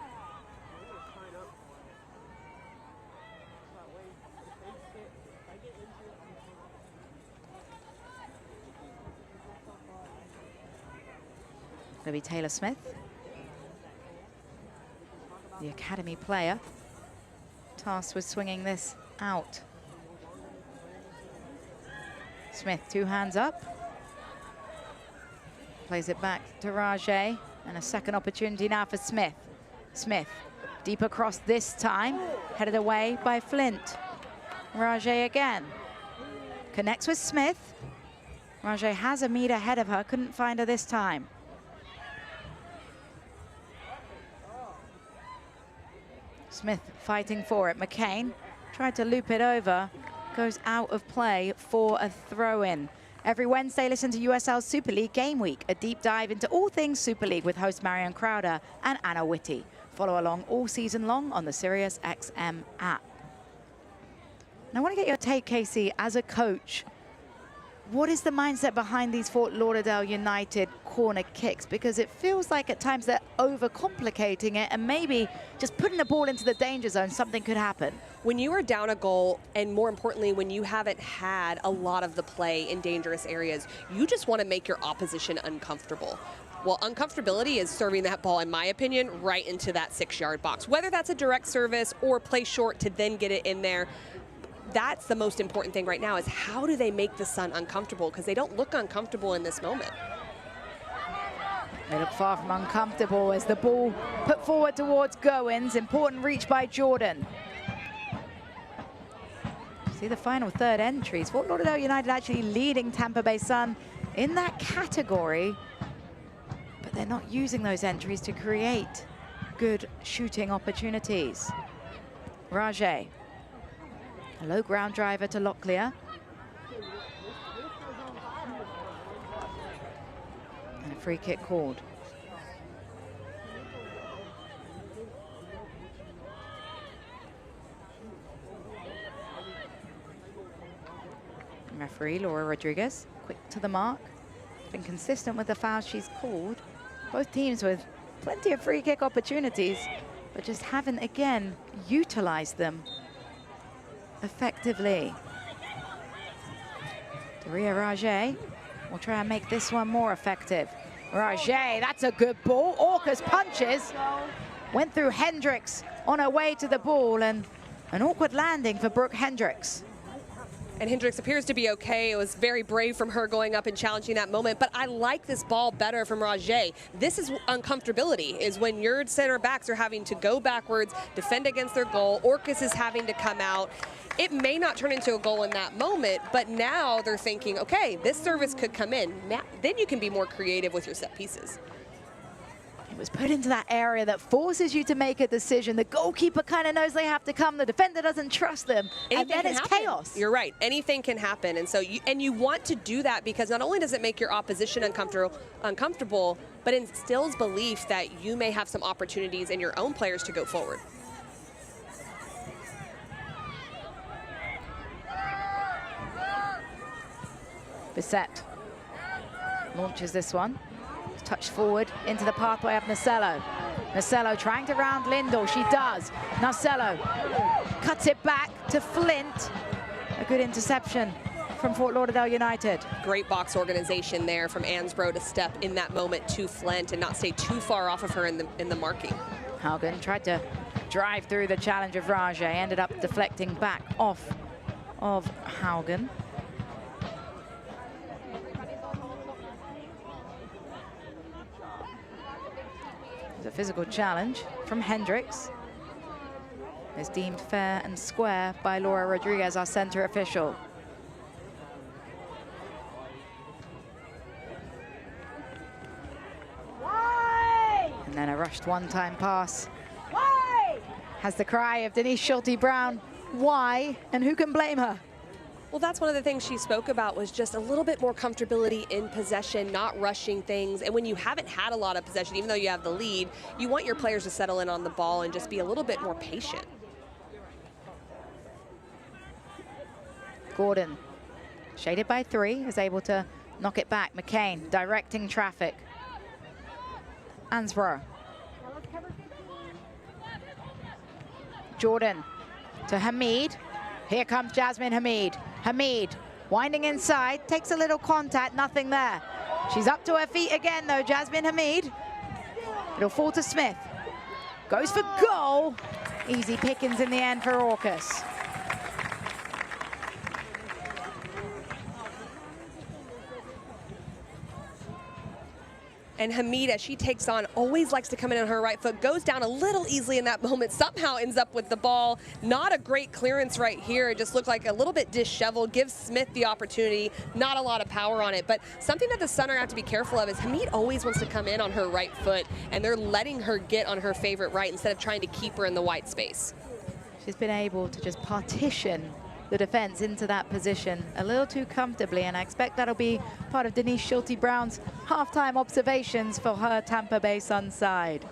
Going to be Taylor Smith, the academy player, tasked with swinging this out. Smith, 2 hands up, plays it back to Rajay, and a second opportunity now for Smith. Smith, deep across this time, headed away by Flint. Rajay again, connects with Smith. Rajay has a meter ahead of her, couldn't find her this time. Smith fighting for it. McCain tried to loop it over, goes out of play for a throw-in. Every Wednesday, listen to USL Super League Game Week, a deep dive into all things Super League with host Marion Crowder and Anna Whitty. Follow along all season long on the SiriusXM app. And I want to get your take, Casey, as a coach. What is the mindset behind these Fort Lauderdale United corner kicks? Because it feels like at times they're overcomplicating it, and maybe just putting the ball into the danger zone, something could happen. When you are down a goal, and more importantly, when you haven't had a lot of the play in dangerous areas, you just want to make your opposition uncomfortable. Well, uncomfortability is serving that ball, in my opinion, right into that 6-yard box. Whether that's a direct service or play short to then get it in there, that's the most important thing right now, is how do they make the Sun uncomfortable? Because they don't look uncomfortable in this moment. They look far from uncomfortable as the ball put forward towards Goins. Important reach by Jordan. See the final third entries. Fort Lauderdale United actually leading Tampa Bay Sun in that category, but they're not using those entries to create good shooting opportunities. Rajay. A low ground driver to Locklear. And a free kick called. Referee Laura Rodriguez, quick to the mark. been consistent with the fouls she's called. Both teams with plenty of free kick opportunities, but just haven't, again, utilized them effectively. Daria Rajay will try and make this one more effective. Rajay, that's a good ball. Orcas punches. Went through Hendricks on her way to the ball, and an awkward landing for Brooke Hendricks. And Hendricks appears to be okay. It was very brave from her going up and challenging that moment. But I like this ball better from Rajay. This is uncomfortability, is when your center backs are having to go backwards, defend against their goal. Orcas is having to come out. It may not turn into a goal in that moment, but now they're thinking, okay, this service could come in. Now, then you can be more creative with your set pieces. It was put into that area that forces you to make a decision. The goalkeeper kind of knows they have to come. The defender doesn't trust them. And then it's chaos. You're right. Anything can happen. And so you want to do that because not only does it make your opposition uncomfortable, but instills belief that you may have some opportunities in your own players to go forward. Bissett launches this one. Touch forward into the pathway of Marcelo. Marcelo trying to round Lindell. She does. Marcelo cuts it back to Flint. A good interception from Fort Lauderdale United. Great box organization there from Ansbro to step in that moment to Flint and not stay too far off of her in the marking. Haugen tried to drive through the challenge of Rajay. Ended up deflecting back off of Haugen. A physical challenge from Hendricks is deemed fair and square by Laura Rodriguez, our center official. Why? And then a rushed one-time pass. Why? Has the cry of Denise Schulte-Brown. Why? And who can blame her? Well, that's one of the things she spoke about, was just a little bit more comfortability in possession, not rushing things. And when you haven't had a lot of possession, even though you have the lead, you want your players to settle in on the ball and just be a little bit more patient. Gordon, shaded by 3, is able to knock it back. McCain directing traffic. Ansbro. Jordan to Hamid. Here comes Jasmine Hamid. Hamid winding inside, takes a little contact, nothing there. She's up to her feet again though, Jasmine Hamid. It'll fall to Smith. Goes for goal. Easy pickings in the end for Orcas. And Hamid, as she takes on, always likes to come in on her right foot, goes down a little easily in that moment, somehow ends up with the ball. Not a great clearance right here. It just looked like a little bit disheveled, gives Smith the opportunity, not a lot of power on it. But something that the Sun are have to be careful of is Hamid always wants to come in on her right foot, and they're letting her get on her favorite right instead of trying to keep her in the white space. She's been able to just partition the defense into that position a little too comfortably, and I expect that'll be part of Denise Schulte-Brown's halftime observations for her Tampa Bay Sun side.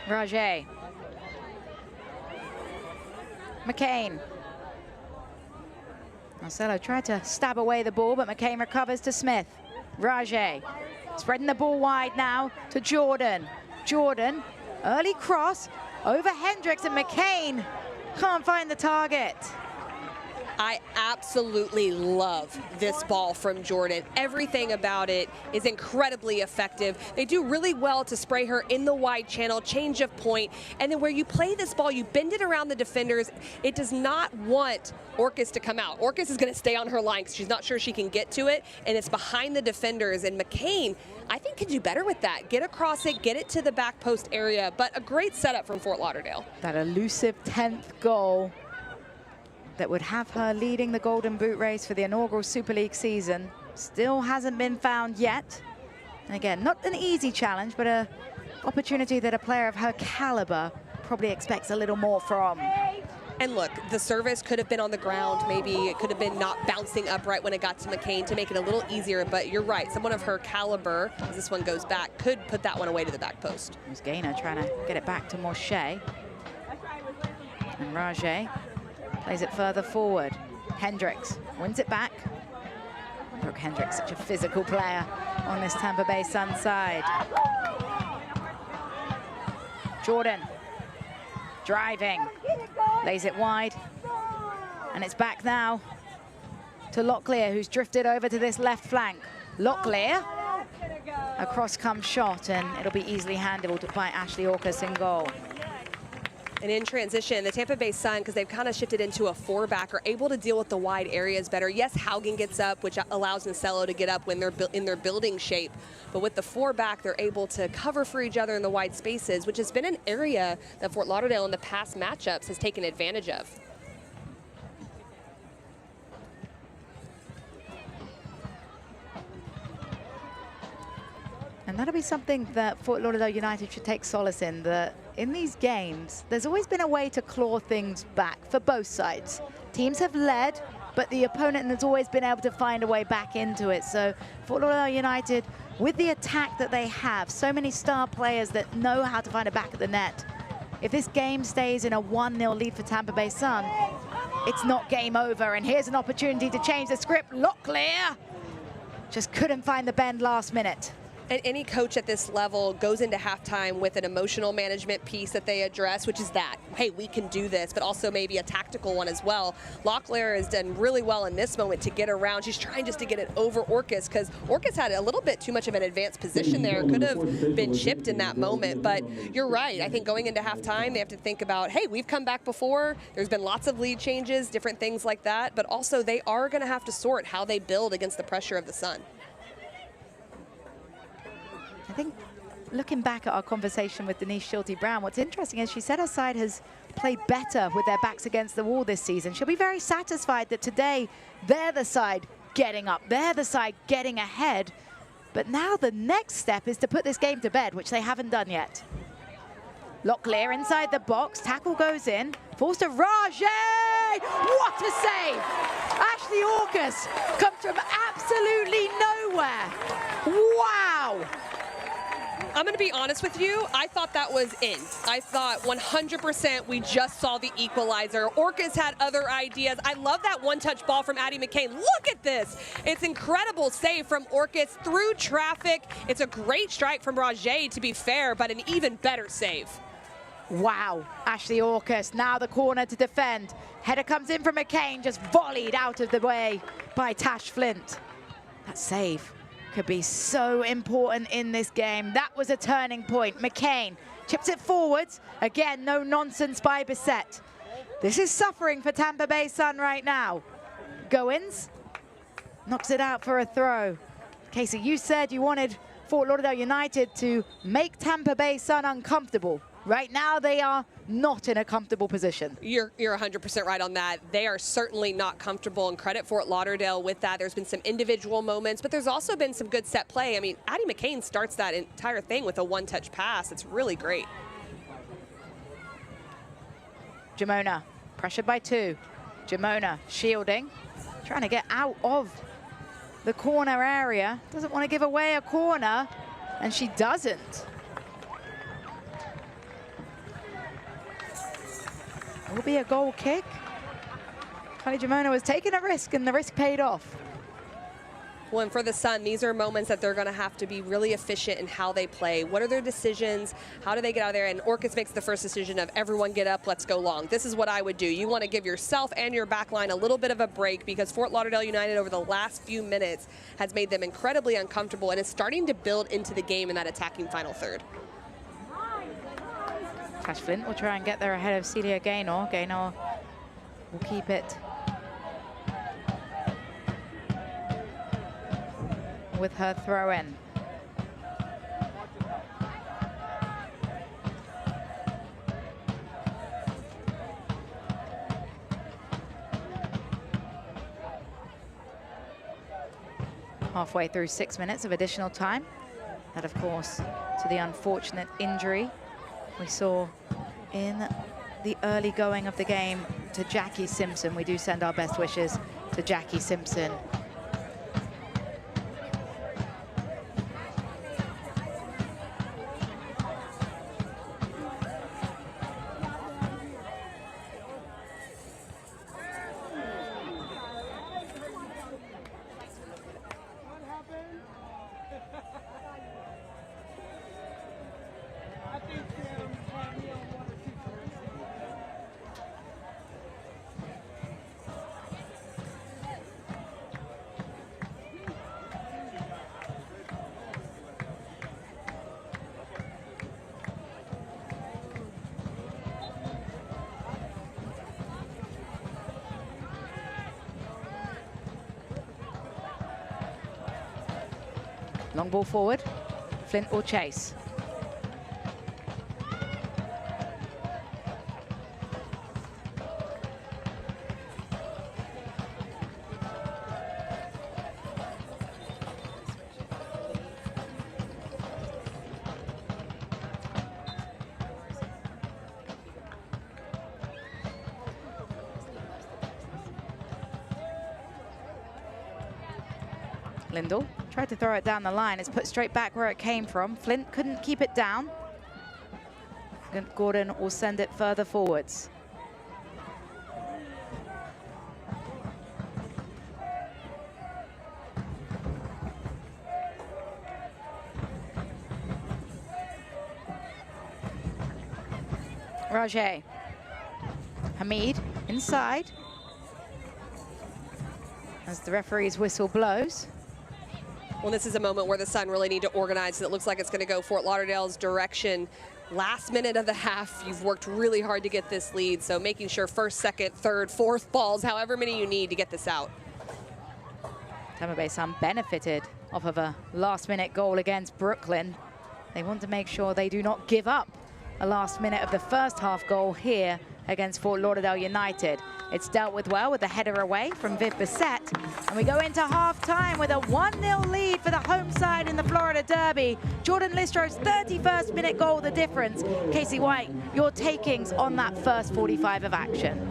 Rajay. McCain. Marcelo tried to stab away the ball, but McCain recovers to Smith. Rajay spreading the ball wide now to Jordan. Jordan, early cross over Hendricks, and McCain can't find the target. I absolutely love this ball from Jordan. Everything about it is incredibly effective. They do really well to spray her in the wide channel, change of point, and then where you play this ball, you bend it around the defenders. It does not want Orcas to come out. Orcas is going to stay on her line because she's not sure she can get to it, and it's behind the defenders. And McCain, I think, can do better with that. Get across it, get it to the back post area, but a great setup from Fort Lauderdale. That elusive 10th goal that would have her leading the Golden Boot race for the inaugural Super League season still hasn't been found yet. And again, not an easy challenge, but an opportunity that a player of her caliber probably expects a little more from. And look, the service could have been on the ground. Maybe it could have been not bouncing upright when it got to McCain to make it a little easier. But you're right, someone of her caliber, as this one goes back, could put that one away to the back post. Here's Gaynor trying to get it back to Morshea. And Rajay plays it further forward. Hendricks wins it back. Brooke Hendricks, such a physical player on this Tampa Bay Sun side. Jordan driving, lays it wide, and it's back now to Locklear, who's drifted over to this left flank. Locklear, across comes shot, and it'll be easily handled by Ashley Orcus in goal. And in transition, the Tampa Bay Sun, because they've kind of shifted into a 4-back, are able to deal with the wide areas better. Yes, Haugen gets up, which allows Nacello to get up when they're in their building shape. But with the 4-back, they're able to cover for each other in the wide spaces, which has been an area that Fort Lauderdale in the past matchups has taken advantage of. And that'll be something that Fort Lauderdale United should take solace in, that in these games, there's always been a way to claw things back for both sides. Teams have led, but the opponent has always been able to find a way back into it. So Fort Lauderdale United, with the attack that they have, so many star players that know how to find a back of the net. If this game stays in a 1-0 lead for Tampa Bay Sun, it's not game over. And here's an opportunity to change the script. Locklear just couldn't find the bend last minute. And any coach at this level goes into halftime with an emotional management piece that they address, which is that, hey, we can do this, but also maybe a tactical one as well. Locklear has done really well in this moment to get around. She's trying just to get it over Orcus, because Orcus had a little bit too much of an advanced position there. Could have been chipped in that moment, but you're right. I think going into halftime, they have to think about, hey, we've come back before. There's been lots of lead changes, different things like that, but also they are going to have to sort how they build against the pressure of the Sun. I think looking back at our conversation with Denise Schulte-Brown, what's interesting is she said her side has played better with their backs against the wall this season. She'll be very satisfied that today they're the side getting up, they're the side getting ahead. But now the next step is to put this game to bed, which they haven't done yet. Locklear inside the box, tackle goes in, falls to Rajay! What a save! Ashley Orcus comes from absolutely nowhere. Wow! I'm going to be honest with you. I thought that was in. I thought 100% we just saw the equalizer. Orcus had other ideas. I love that one-touch ball from Addie McCain. Look at this. It's incredible save from Orcus through traffic. It's a great strike from Rajay, to be fair, but an even better save. Wow, Ashley Orcus, now the corner to defend. Header comes in from McCain, just volleyed out of the way by Tash Flint. That save could be so important in this game. That was a turning point. McCain chips it forwards. Again, no nonsense by Bissett. This is suffering for Tampa Bay Sun right now. Goins knocks it out for a throw. Casey, you said you wanted Fort Lauderdale United to make Tampa Bay Sun uncomfortable. Right now, they are not in a comfortable position. You're 100% right on that. They are certainly not comfortable, and credit Fort Lauderdale with that. There's been some individual moments, but there's also been some good set play. I mean, Addie McCain starts that entire thing with a one-touch pass. It's really great. Jamona, pressured by two. Jamona shielding, trying to get out of the corner area. Doesn't want to give away a corner, and she doesn't. Will be a goal kick. Kylie Jamona was taking a risk, and the risk paid off. Well, and for the Sun, these are moments that they're going to have to be really efficient in how they play. What are their decisions? How do they get out of there? And Orcus makes the first decision of everyone get up, let's go long. This is what I would do. You want to give yourself and your back line a little bit of a break, because Fort Lauderdale United over the last few minutes has made them incredibly uncomfortable and is starting to build into the game in that attacking final third. Tash Flint will try and get there ahead of Celia Gaynor. Gaynor will keep it with her throw-in. Halfway through 6 minutes of additional time. That, of course, to the unfortunate injury we saw in the early going of the game to Jackie Simpson. We do send our best wishes to Jackie Simpson. Long ball forward, Flint or Chase. Lindell tried to throw it down the line. It's put straight back where it came from. Flint couldn't keep it down. Gordon will send it further forwards. Rajay. Hamid inside. As the referee's whistle blows. Well, this is a moment where the Sun really need to organize. It looks like it's going to go Fort Lauderdale's direction. Last minute of the half, you've worked really hard to get this lead, so making sure first, second, third, fourth balls, however many you need to get this out. Tampa Bay Sun benefited off of a last-minute goal against Brooklyn. They want to make sure they do not give up a last minute of the first half goal here against Fort Lauderdale United. It's dealt with well with the header away from Viv Bissett. And we go into half-time with a 1-0 lead for the home side in the Florida Derby. Jordan Listro's 31st minute goal, the difference. Casey White, your takings on that first 45 of action.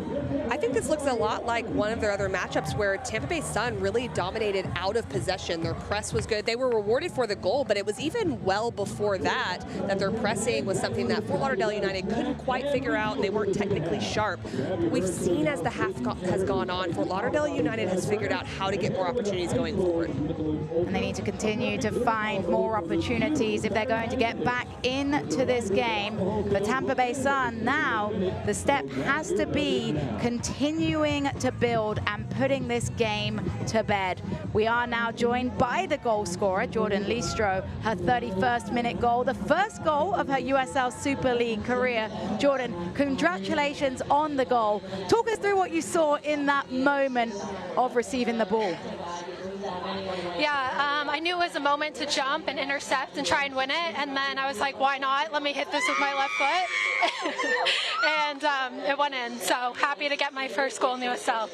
I think this looks a lot like one of their other matchups where Tampa Bay Sun really dominated out of possession. Their press was good. They were rewarded for the goal, but it was even well before that their pressing was something that Fort Lauderdale United couldn't quite figure out, and they weren't technically sharp. But we've seen as the half has gone on, Fort Lauderdale United has figured out how to get more opportunities going forward. And they need to continue to find more opportunities if they're going to get back into this game. For Tampa Bay Sun, now the step has to be continuing to build and putting this game to bed. We are now joined by the goal scorer, Jordan Listro, her 31st minute goal, the first goal of her USL Super League career. Jordan, congratulations on the goal. Talk us through what you saw in that moment of receiving the ball. Yeah, I knew it was a moment to jump and intercept and try and win it, and then I was like, why not? Let me hit this with my left foot. And it went in, so happy to get my first goal in the USL.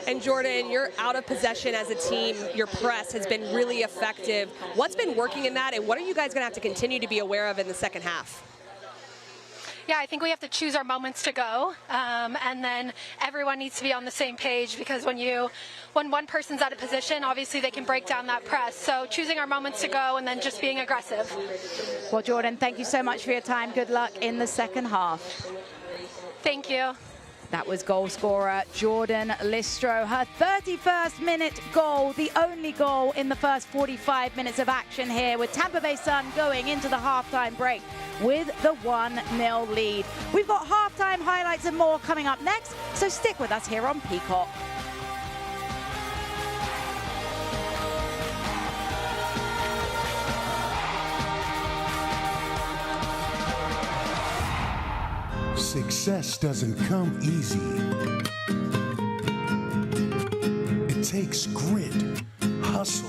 And Jordan, you're out of possession as a team. Your press has been really effective. What's been working in that, and what are you guys going to have to continue to be aware of in the second half? Yeah, I think we have to choose our moments to go, and then everyone needs to be on the same page, because when one person's out of position, obviously they can break down that press. So choosing our moments to go and then just being aggressive. Well, Jordan, thank you so much for your time. Good luck in the second half. Thank you. That was goal scorer Jordan Listro. Her 31st minute goal, the only goal in the first 45 minutes of action here, with Tampa Bay Sun going into the halftime break with the 1-0 lead. We've got halftime highlights and more coming up next, so stick with us here on Peacock. Success doesn't come easy. It takes grit, hustle,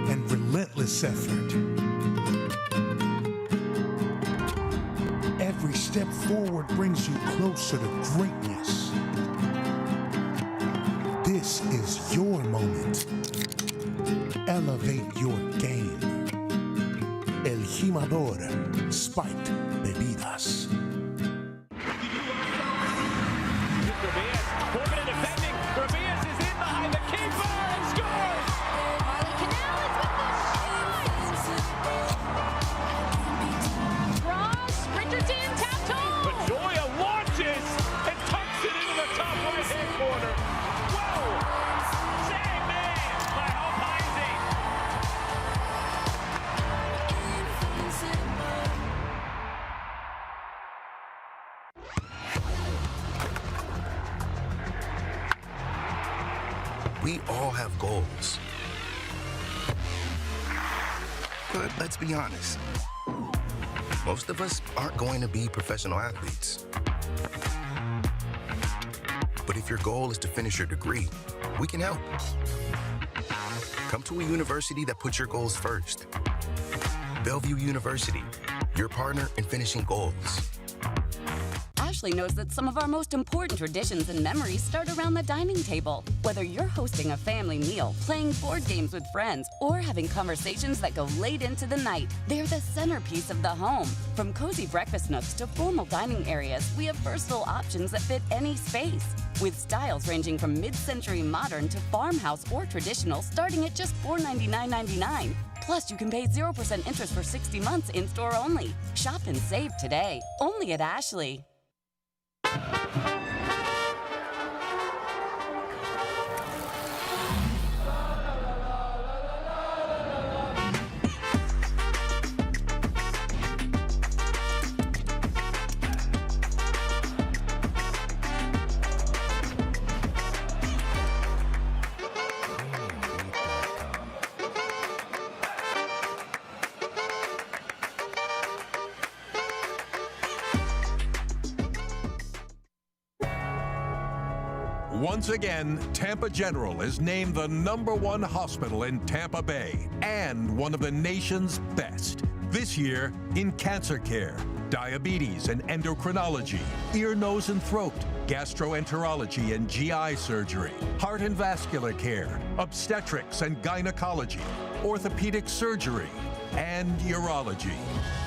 and relentless effort. Every step forward brings you closer to greatness. This is your moment. Elevate your game. El Jimador Spiked Bebidas. We all have goals. But let's be honest. Most of us aren't going to be professional athletes. But if your goal is to finish your degree, we can help. Come to a university that puts your goals first. Bellevue University, your partner in finishing goals. Ashley knows that some of our most important traditions and memories start around the dining table. Whether you're hosting a family meal, playing board games with friends, or having conversations that go late into the night, they're the centerpiece of the home. From cozy breakfast nooks to formal dining areas, we have versatile options that fit any space. With styles ranging from mid-century modern to farmhouse or traditional, starting at just $499.99. Plus, you can pay 0% interest for 60 months in-store only. Shop and save today, only at Ashley. Once again, Tampa General is named the #1 hospital in Tampa Bay and one of the nation's best. This year, in cancer care, diabetes and endocrinology, ear, nose, and throat, gastroenterology and GI surgery, heart and vascular care, obstetrics and gynecology, orthopedic surgery, and urology.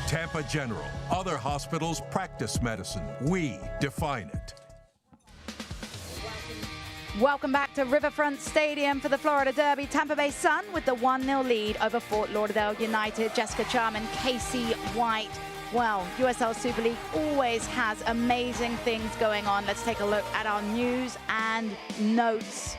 Tampa General. Other hospitals practice medicine. We define it. Welcome back to Riverfront Stadium for the Florida Derby. Tampa Bay Sun with the 1-0 lead over Fort Lauderdale United. Jessica Charman, Casey White. Well, USL Super League always has amazing things going on. Let's take a look at our news and notes.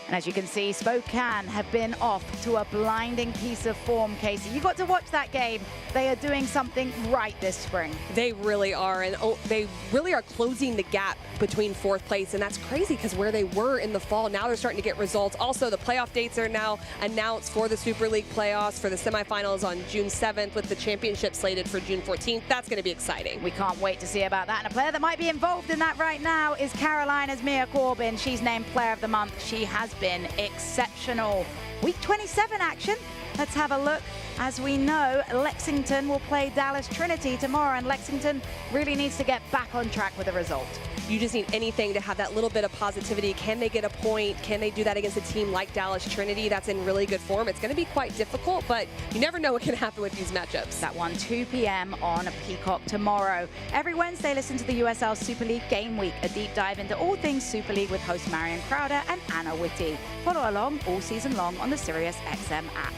And as you can see, Spokane have been off to a blinding piece of form, Casey. You got to watch that game. They are doing something right this spring. They really are, and they really are closing the gap between fourth place, and that's crazy because where they were in the fall, now they're starting to get results. Also, the playoff dates are now announced for the Super League playoffs for the semifinals on June 7th with the championship slated for June 14th. That's going to be exciting. We can't wait to see about that. And a player that might be involved in that right now is Carolina's Mia Corbin. She's named Player of the Month. She has been exceptional. Week 27 action. Let's have a look. As we know, Lexington will play Dallas Trinity tomorrow, and Lexington really needs to get back on track with a result. You just need anything to have that little bit of positivity. Can they get a point? Can they do that against a team like Dallas Trinity that's in really good form? It's going to be quite difficult, but you never know what can happen with these matchups. That one, 2 p.m. on Peacock tomorrow. Every Wednesday, listen to the USL Super League Game Week, a deep dive into all things Super League with host Marion Crowder and Anna Whitty. Follow along all season long on the SiriusXM app.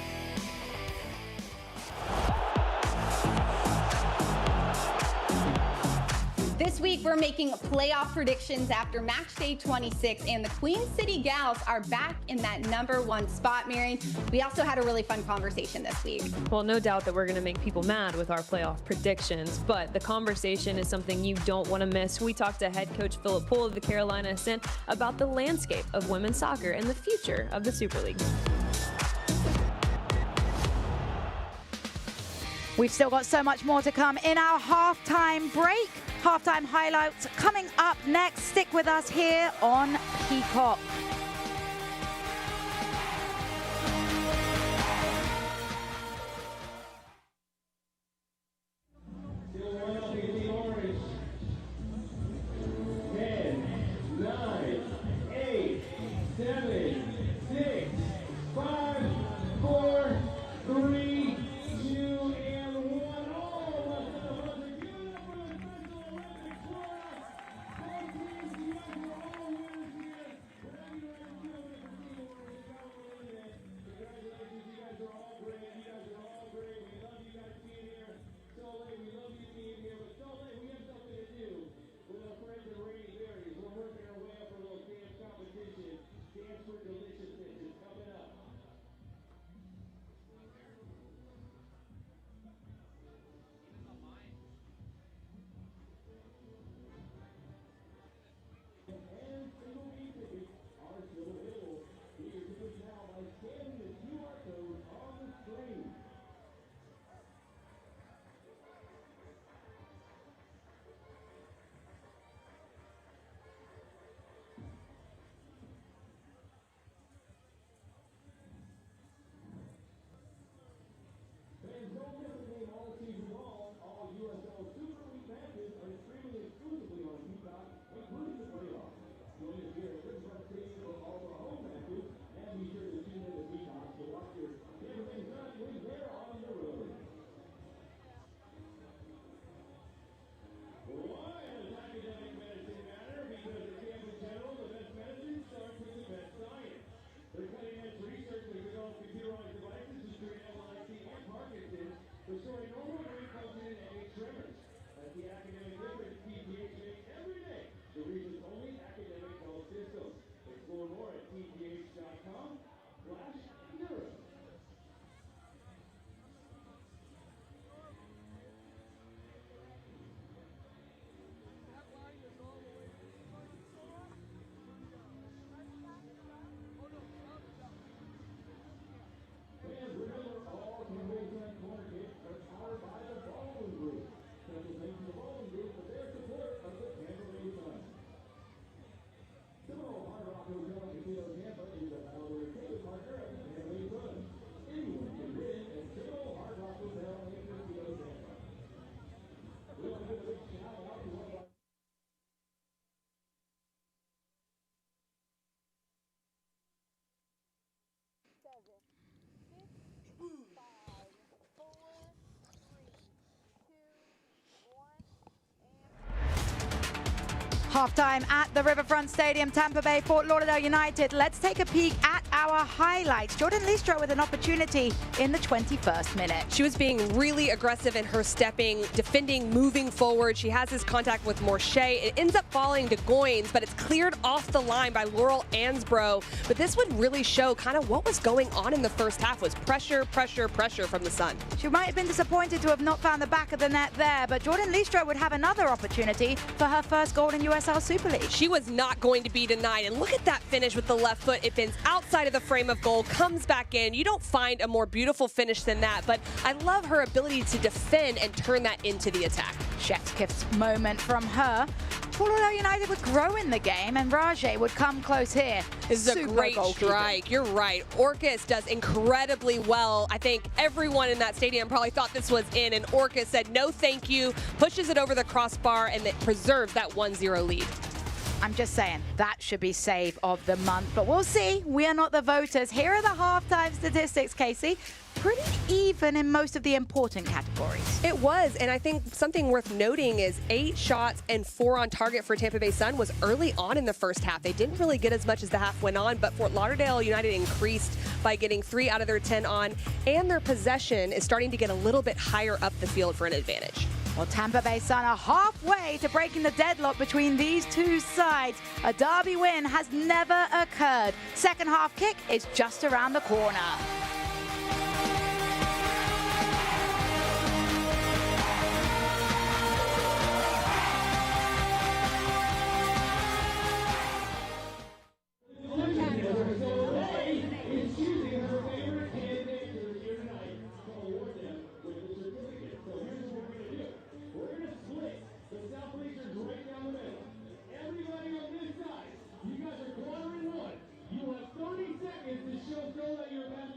This week, we're making playoff predictions after match day 26, and the Queen City Gals are back in that #1 spot, Marion. We also had a really fun conversation this week. Well, no doubt that we're going to make people mad with our playoff predictions, but the conversation is something you don't want to miss. We talked to head coach Philip Poole of the Carolina Ascent about the landscape of women's soccer and the future of the Super League. We've still got so much more to come in our halftime break. Halftime highlights coming up next. Stick with us here on Peacock. Halftime at the Riverfront Stadium, Tampa Bay, Fort Lauderdale United. Let's take a peek at our highlights. Jordan Listro with an opportunity in the 21st minute. She was being really aggressive in her stepping, defending, moving forward. She has this contact with Morche. It ends up falling to Goins, but it's cleared off the line by Laurel Ansbro. But this would really show kind of what was going on in the first half was pressure, pressure, pressure from the Sun. She might have been disappointed to have not found the back of the net there, but Jordan Listro would have another opportunity for her first goal in USL Super League. She was not going to be denied, and look at that finish with the left foot. It bends outside of the frame of goal, comes back in. You don't find a more beautiful finish than that, but I love her ability to defend and turn that into the attack. Chef's kiss moment from her. Fort Lauderdale United would grow in the game, and Rajay would come close here. This is a great strike. You're right. Orcus does incredibly well. I think everyone in that stadium probably thought this was in, and Orcus said no thank you, pushes it over the crossbar, and it preserves that 1-0 lead. I'm just saying, that should be save of the month, but we'll see. We are not the voters. Here are the halftime statistics, Casey. Pretty even in most of the important categories. It was, and I think something worth noting is 8 shots and 4 on target for Tampa Bay Sun was early on in the first half. They didn't really get as much as the half went on, but Fort Lauderdale United increased by getting 3 out of their 10 on, and their possession is starting to get a little bit higher up the field for an advantage. Well, Tampa Bay Sun are halfway to breaking the deadlock between these two sides. A derby win has never occurred. Second half kick is just around the corner. You have 30 seconds to show Phil that you're best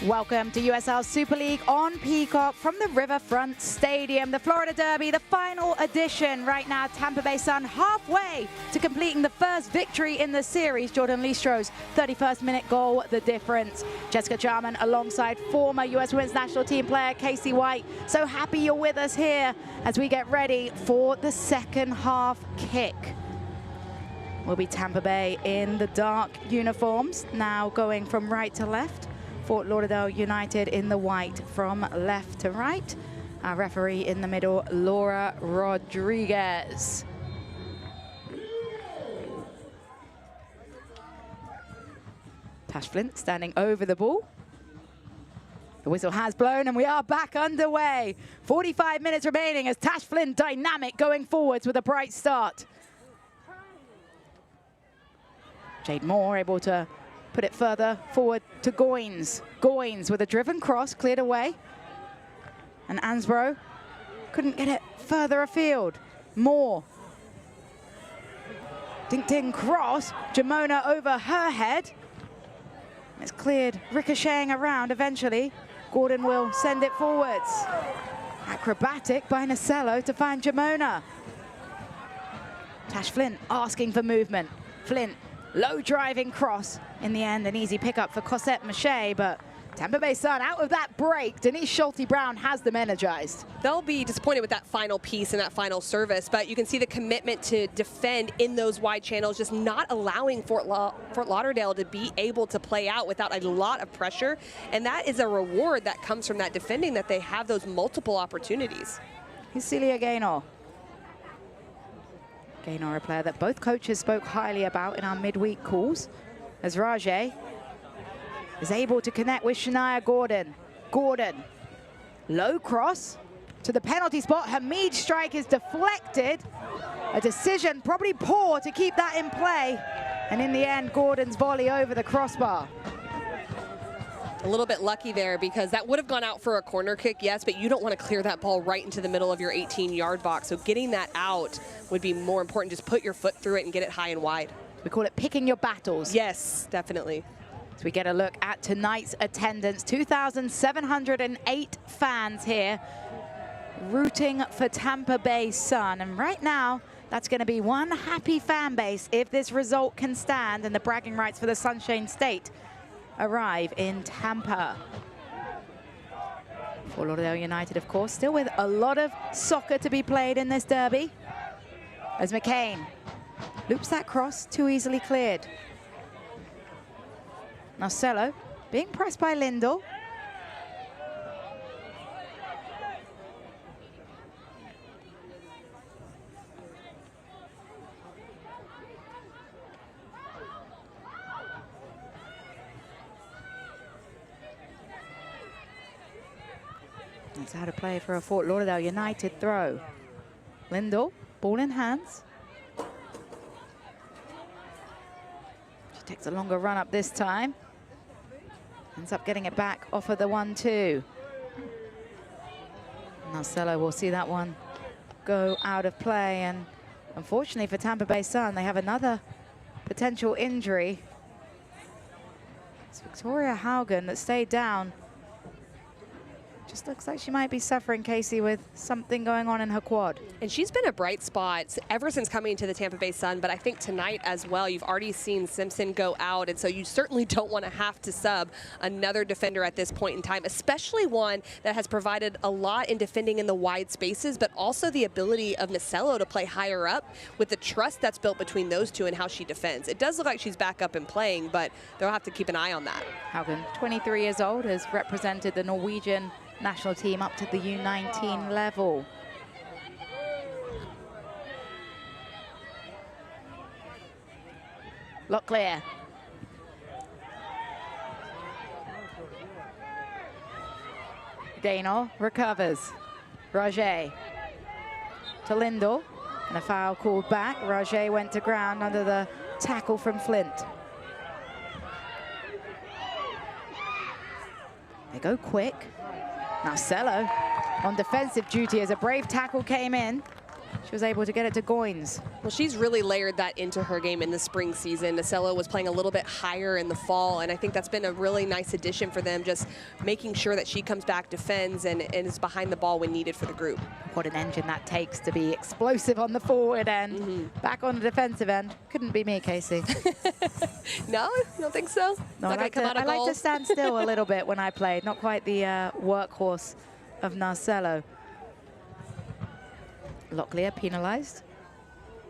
Welcome to USL Super League on Peacock from the Riverfront Stadium. The Florida Derby, the final edition. Right now, Tampa Bay Sun halfway to completing the first victory in the series. Jordan Listro's 31st minute goal, the difference. Jessica Jarman alongside former US Women's National Team player Casey White. So happy you're with us here as we get ready for the second half kick. Will be Tampa Bay in the dark uniforms, now going from right to left. Fort Lauderdale United in the white from left to right. Our referee in the middle, Laura Rodriguez. Tash Flint standing over the ball. The whistle has blown and we are back underway. 45 minutes remaining as Tash Flint dynamic going forwards with a bright start. Jade Moore able to put it further forward to Goins. Goins with a driven cross, cleared away. And Ansbro couldn't get it further afield. Moore. Ding-ding cross. Jamona over her head. It's cleared, ricocheting around eventually. Gordon will send it forwards. Acrobatic by Nacello to find Jamona. Tash Flint asking for movement. Flint. Low driving cross. In the end, an easy pickup for Cosette Mache, but Tampa Bay Sun out of that break. Denise Schulte-Brown has them energized. They'll be disappointed with that final piece and that final service, but you can see the commitment to defend in those wide channels, just not allowing Fort Lauderdale to be able to play out without a lot of pressure. And that is a reward that comes from that defending, that they have those multiple opportunities. Here's Celia Gaynor. Gaynor, a player that both coaches spoke highly about in our midweek calls, as Rajay is able to connect with Shania Gordon. Gordon, low cross to the penalty spot. Hamid strike is deflected. A decision probably poor to keep that in play. And in the end, Gordon's volley over the crossbar. A little bit lucky there because that would have gone out for a corner kick, yes, but you don't want to clear that ball right into the middle of your 18-yard box. So getting that out would be more important. Just put your foot through it and get it high and wide. We call it picking your battles. Yes, definitely. So we get a look at tonight's attendance. 2,708 fans here rooting for Tampa Bay Sun. And right now, that's going to be one happy fan base if this result can stand and the bragging rights for the Sunshine State arrive in Tampa. Fort Lauderdale United, of course, still with a lot of soccer to be played in this derby. As McCain loops that cross, too easily cleared. Marcelo being pressed by Lindell. That's how to play for a Fort Lauderdale United throw. Lindell, ball in hands. She takes a longer run up this time. Ends up getting it back off of the 1-2. Marcelo will see that one go out of play. And unfortunately for Tampa Bay Sun, they have another potential injury. It's Victoria Haugen that stayed down. Just looks like she might be suffering, Casey, with something going on in her quad. And she's been a bright spot ever since coming to the Tampa Bay Sun, but I think tonight as well, you've already seen Simpson go out, and so you certainly don't want to have to sub another defender at this point in time, especially one that has provided a lot in defending in the wide spaces, but also the ability of Nacello to play higher up with the trust that's built between those two and how she defends. It does look like she's back up and playing, but they'll have to keep an eye on that. Haugen, 23 years old, has represented the Norwegian national team up to the U19 level. Locklear. Gaynor recovers. Rajay to Lindell. And a foul called back. Rajay went to ground under the tackle from Flint. They go quick. Marcelo on defensive duty as a brave tackle came in. she was able to get it to Goins. Well, she's really layered that into her game in the spring season. Nasello was playing a little bit higher in the fall, and I think that's been a really nice addition for them, just making sure that she comes back, defends, and is behind the ball when needed for the group. What an engine that takes to be explosive on the forward end, back on the defensive end. Couldn't be me, Casey. No, you don't think so? No, I like to stand still a little bit when I played. Not quite the workhorse of Nasello. Locklear penalized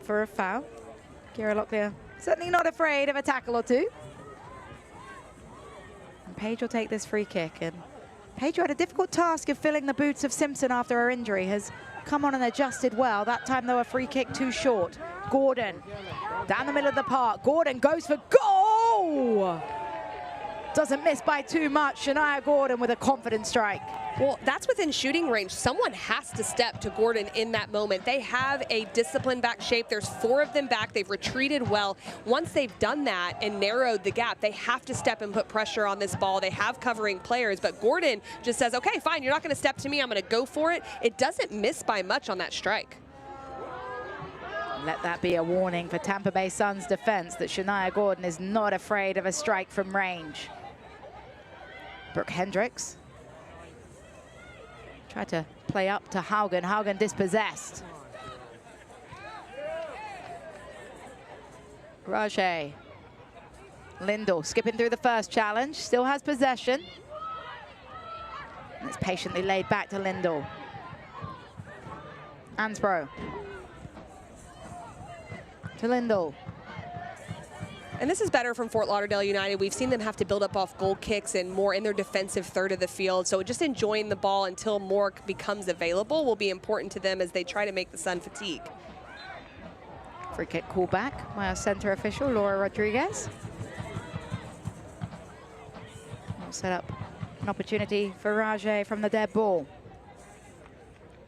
for a foul. Kira Locklear certainly not afraid of a tackle or two. And Paige will take this free kick. And Paige, who had a difficult task of filling the boots of Simpson after her injury, has come on and adjusted well. That time, though, a free kick too short. Gordon down the middle of the park. Gordon goes for goal! Doesn't miss by too much. Shania Gordon with a confident strike. Well, that's within shooting range. Someone has to step to Gordon in that moment. They have a disciplined back shape. There's 4 of them back. They've retreated well. Once they've done that and narrowed the gap, they have to step and put pressure on this ball. They have covering players, but Gordon just says, okay, fine, you're not going to step to me. I'm going to go for it. It doesn't miss by much on that strike. Let that be a warning for Tampa Bay Sun's defense that Shania Gordon is not afraid of a strike from range. Brooke Hendricks tried to play up to Haugen. Haugen dispossessed. Rajay. Lindell skipping through the first challenge. Still has possession. And it's patiently laid back to Lindell. Ansbro. To Lindell. And this is better from Fort Lauderdale United. We've seen them have to build up off goal kicks and more in their defensive third of the field. So just enjoying the ball until more becomes available will be important to them as they try to make the Sun fatigue. Free kick callback by our center official, Laura Rodriguez. We'll set up an opportunity for Rajay from the dead ball.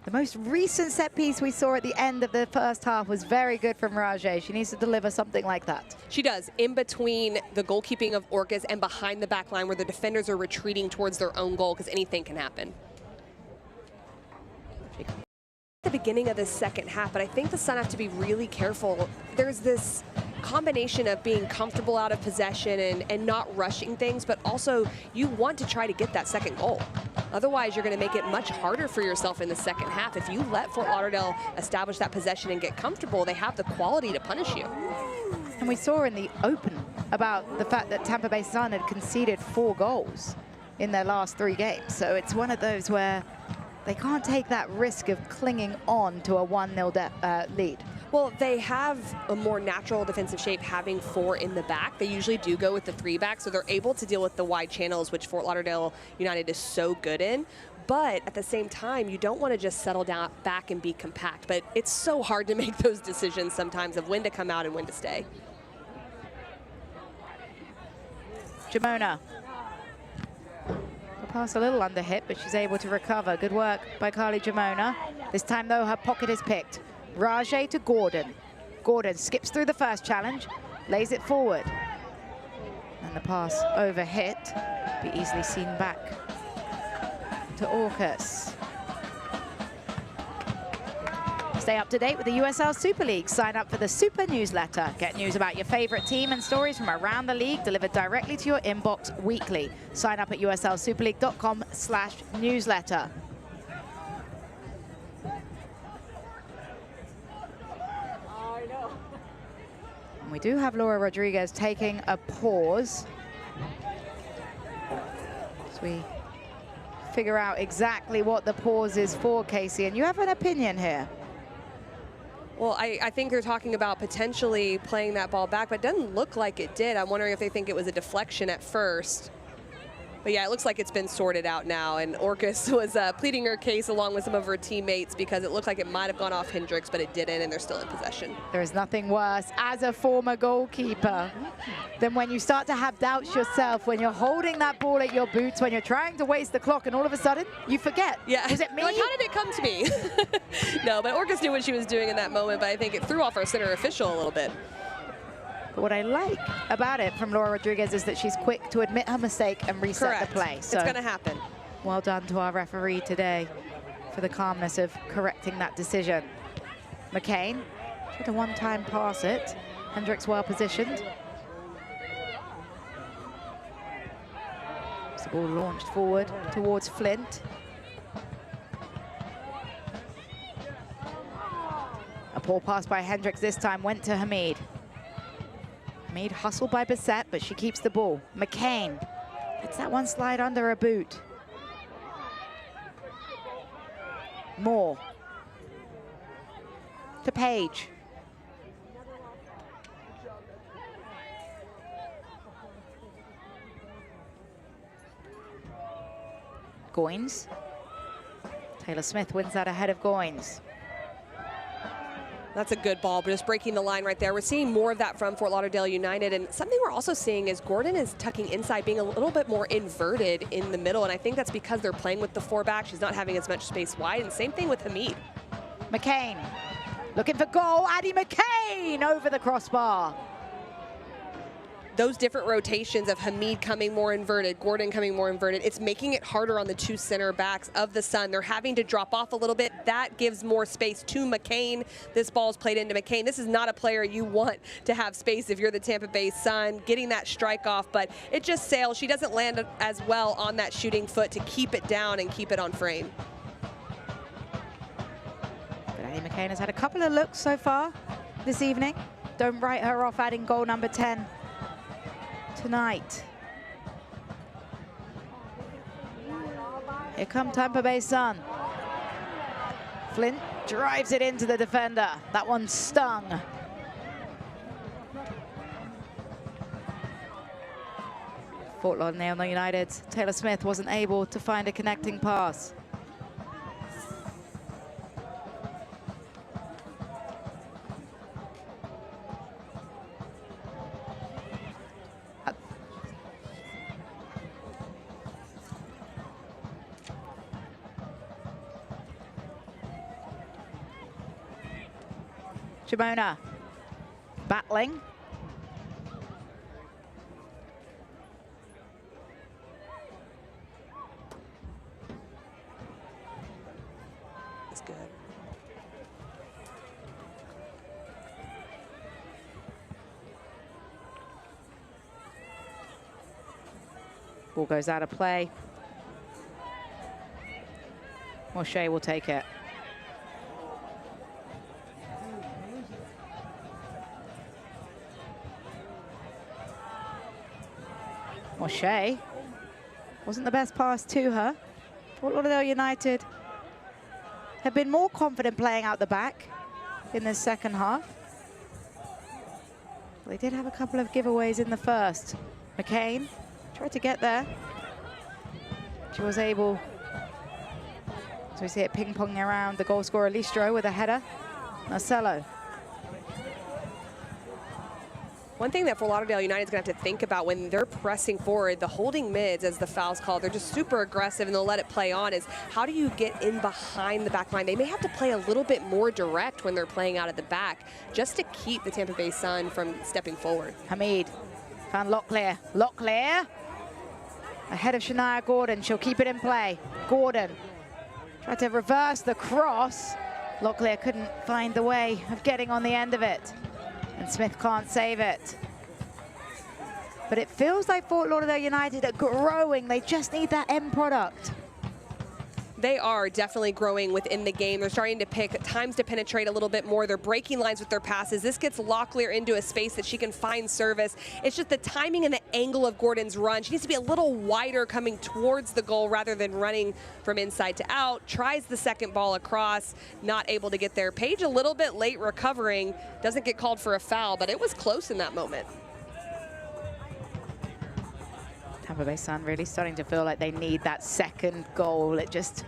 The most recent set piece we saw at the end of the first half was very good from Rajay. She needs to deliver something like that. She does, in between the goalkeeping of Orcas and behind the back line where the defenders are retreating towards their own goal because anything can happen. At the beginning of the second half, but I think the Sun have to be really careful. There's this combination of being comfortable out of possession and not rushing things, but also you want to try to get that second goal. Otherwise, you're going to make it much harder for yourself in the second half. If you let Fort Lauderdale establish that possession and get comfortable, they have the quality to punish you. And we saw in the open about the fact that Tampa Bay Sun had conceded 4 goals in their last 3 games. So it's one of those where they can't take that risk of clinging on to a 1-0 lead. Well, they have a more natural defensive shape having 4 in the back. They usually do go with the 3 back, so they're able to deal with the wide channels, which Fort Lauderdale United is so good in. But at the same time, you don't want to just settle down back and be compact. But it's so hard to make those decisions sometimes of when to come out and when to stay. Jamona. The pass a little under hit, but she's able to recover. Good work by Carly Jamona. This time, though, her pocket is picked. Rajay to Gordon. Gordon skips through the first challenge, lays it forward. And the pass over hit, be easily seen back to Orcas. Stay up to date with the USL Super League. Sign up for the Super newsletter. Get news about your favorite team and stories from around the league delivered directly to your inbox weekly. Sign up at uslsuperleague.com/newsletter. We do have Laura Rodriguez taking a pause as we figure out exactly what the pause is for, Casey, and you have an opinion here. Well, I think they're talking about potentially playing that ball back, but it doesn't look like it did. I'm wondering if they think it was a deflection at first. But yeah, it looks like it's been sorted out now, and Orcas was pleading her case along with some of her teammates because it looked like it might have gone off Hendricks, but it didn't, and they're still in possession. There is nothing worse as a former goalkeeper than when you start to have doubts yourself, when you're holding that ball at your boots, when you're trying to waste the clock, and all of a sudden, you forget. Yeah. Was it me? Like, how did it come to me? No, but Orcas knew what she was doing in that moment, but I think it threw off our center official a little bit. But what I like about it from Laura Rodriguez is that she's quick to admit her mistake and reset Correct. the play. So it's going to happen. Well done to our referee today for the calmness of correcting that decision. McCain tried to one-time pass it. Hendricks well positioned. The ball launched forward towards Flint. A poor pass by Hendricks this time went to Hamid. Hamid hustled by Bissett, but she keeps the ball. McCain lets that one slide under her boot. Moore to Page. Goins. Taylor Smith wins that ahead of Goins. That's a good ball, but just breaking the line right there. We're seeing more of that from Fort Lauderdale United, and something we're also seeing is Gordon is tucking inside, being a little bit more inverted in the middle, and I think that's because they're playing with the 4-back. She's not having as much space wide, and same thing with Hamid. McCain looking for goal. Addie McCain over the crossbar. Those different rotations of Hamid coming more inverted, Gordon coming more inverted, it's making it harder on the two center backs of the Sun. They're having to drop off a little bit. That gives more space to McCain. This ball's played into McCain. This is not a player you want to have space if you're the Tampa Bay Sun, getting that strike off, but it just sails. She doesn't land as well on that shooting foot to keep it down and keep it on frame. But Addie McCain has had a couple of looks so far this evening. Don't write her off adding goal number 10. Tonight. Here come Tampa Bay Sun. Flint drives it into the defender. That one stung. Fort Lauderdale United's Taylor Smith wasn't able to find a connecting pass. Shimona battling. That's good. Ball goes out of play. Moshe will take it. Moshe wasn't the best pass to her. Fort Lauderdale United have been more confident playing out the back in the second half. They did have a couple of giveaways in the first. McCain tried to get there. She was able, so we see it ping-ponging around the goal scorer Listro with a header. Marcelo. One thing that Fort Lauderdale United is going to have to think about when they're pressing forward, the holding mids, as the foul's called, they're just super aggressive and they'll let it play on, is how do you get in behind the back line? They may have to play a little bit more direct when they're playing out at the back just to keep the Tampa Bay Sun from stepping forward. Hamid found Locklear. Locklear ahead of Shania Gordon. She'll keep it in play. Gordon tried to reverse the cross. Locklear couldn't find the way of getting on the end of it. And Smith can't save it. But it feels like Fort Lauderdale United are growing. They just need that end product. They are definitely growing within the game. They're starting to pick times to penetrate a little bit more. They're breaking lines with their passes. This gets Locklear into a space that she can find service. It's just the timing and the angle of Gordon's run. She needs to be a little wider coming towards the goal rather than running from inside to out. Tries the second ball across, not able to get there. Page a little bit late recovering. Doesn't get called for a foul, but it was close in that moment. Tampa Bay Sun really starting to feel like they need that second goal. It just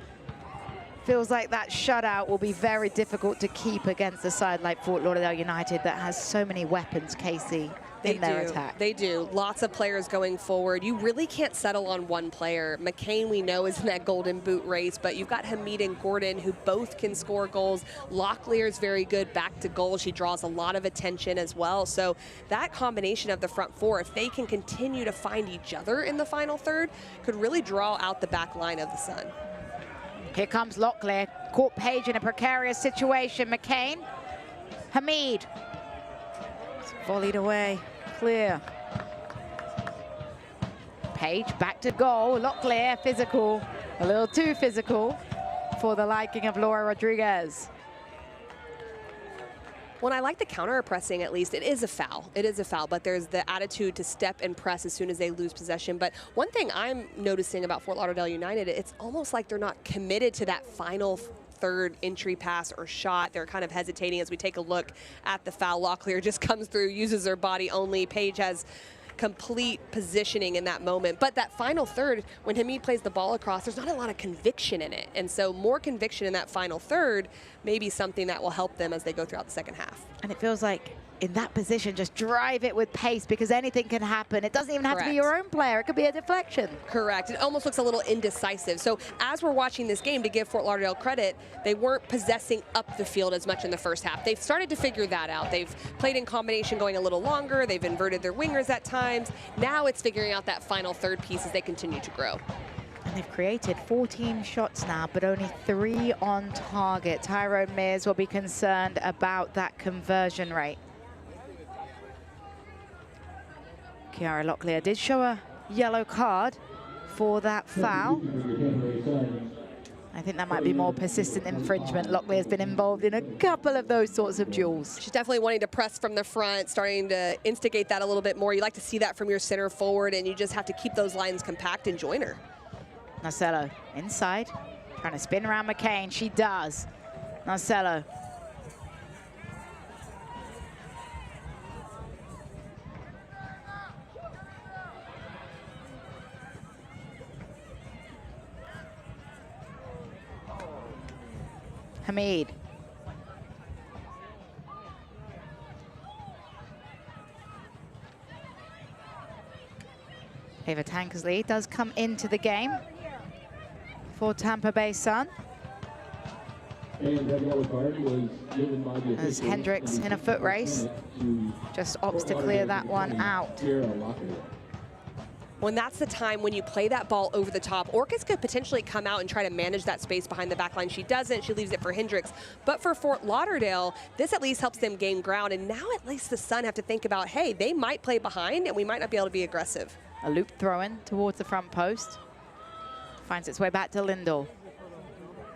feels like that shutout will be very difficult to keep against a side like Fort Lauderdale United that has so many weapons, Casey, in their attack. They do. Lots of players going forward. You really can't settle on one player. McCain, we know, is in that golden boot race, but you've got Hamid and Gordon who both can score goals. Locklear is very good back to goal. She draws a lot of attention as well. So that combination of the front four, if they can continue to find each other in the final third, could really draw out the back line of the Sun. Here comes Locklear. Caught Page in a precarious situation. McCain Hamid. It's volleyed away. Clear. Page back to goal. Locklear, physical. A little too physical for the liking of Laura Rodriguez. When I like the counter pressing, at least, it is a foul. It is a foul, but there's the attitude to step and press as soon as they lose possession. But one thing I'm noticing about Fort Lauderdale United, it's almost like they're not committed to that final third entry pass or shot. They're kind of hesitating as we take a look at the foul. Locklear just comes through, uses her body only. Paige has complete positioning in that moment. But that final third, when Hamid plays the ball across, there's not a lot of conviction in it. And so more conviction in that final third may be something that will help them as they go throughout the second half. And it feels like in that position, just drive it with pace because anything can happen. It doesn't even have to be your own player. It could be a deflection. Correct. It almost looks a little indecisive. So as we're watching this game, to give Fort Lauderdale credit, they weren't possessing up the field as much in the first half. They've started to figure that out. They've played in combination going a little longer. They've inverted their wingers at times. Now it's figuring out that final third piece as they continue to grow. And they've created 14 shots now, but only 3 on target. Tyrone Mears will be concerned about that conversion rate. Kiara Locklear did show a yellow card for that foul. I think that might be more persistent infringement. Locklear's been involved in a couple of those sorts of duels. She's definitely wanting to press from the front, starting to instigate that a little bit more. You like to see that from your center forward, and you just have to keep those lines compact and join her. Narcello inside, trying to spin around McCain. She does. Narcello. Hamid. Ava Tankersley does come into the game for Tampa Bay Sun. As Hendricks in a foot race just opts to clear that one out. When that's the time when you play that ball over the top, Orcas could potentially come out and try to manage that space behind the back line. She doesn't. She leaves it for Hendricks. But for Fort Lauderdale, this at least helps them gain ground. And now at least the Sun have to think about, hey, they might play behind and we might not be able to be aggressive. A loop throw-in towards the front post. Finds its way back to Lindell.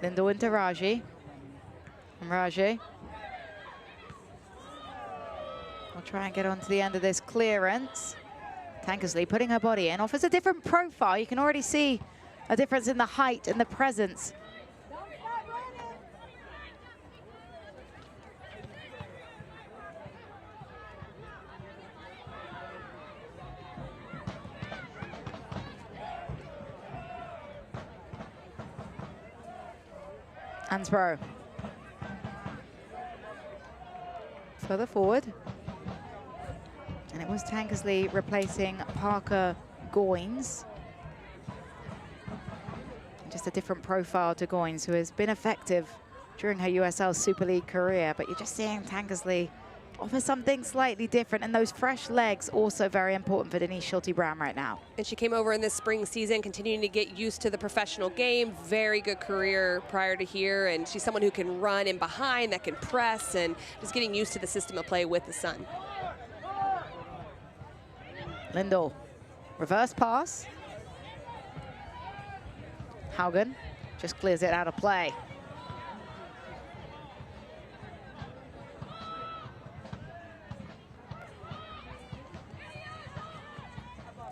Lindell into Raji. And Raji will try and get onto the end of this clearance. Tankersley putting her body in, offers a different profile. You can already see a difference in the height and the presence. Ansborough. Further forward. And it was Tankersley replacing Parker Goins. Just a different profile to Goins, who has been effective during her USL Super League career. But you're just seeing Tankersley offer something slightly different. And those fresh legs also very important for Denise Schulte-Brown right now. And she came over in this spring season, continuing to get used to the professional game. Very good career prior to here. And she's someone who can run in behind, that can press, and just getting used to the system of play with the Sun. Lindell, reverse pass. Haugen just clears it out of play.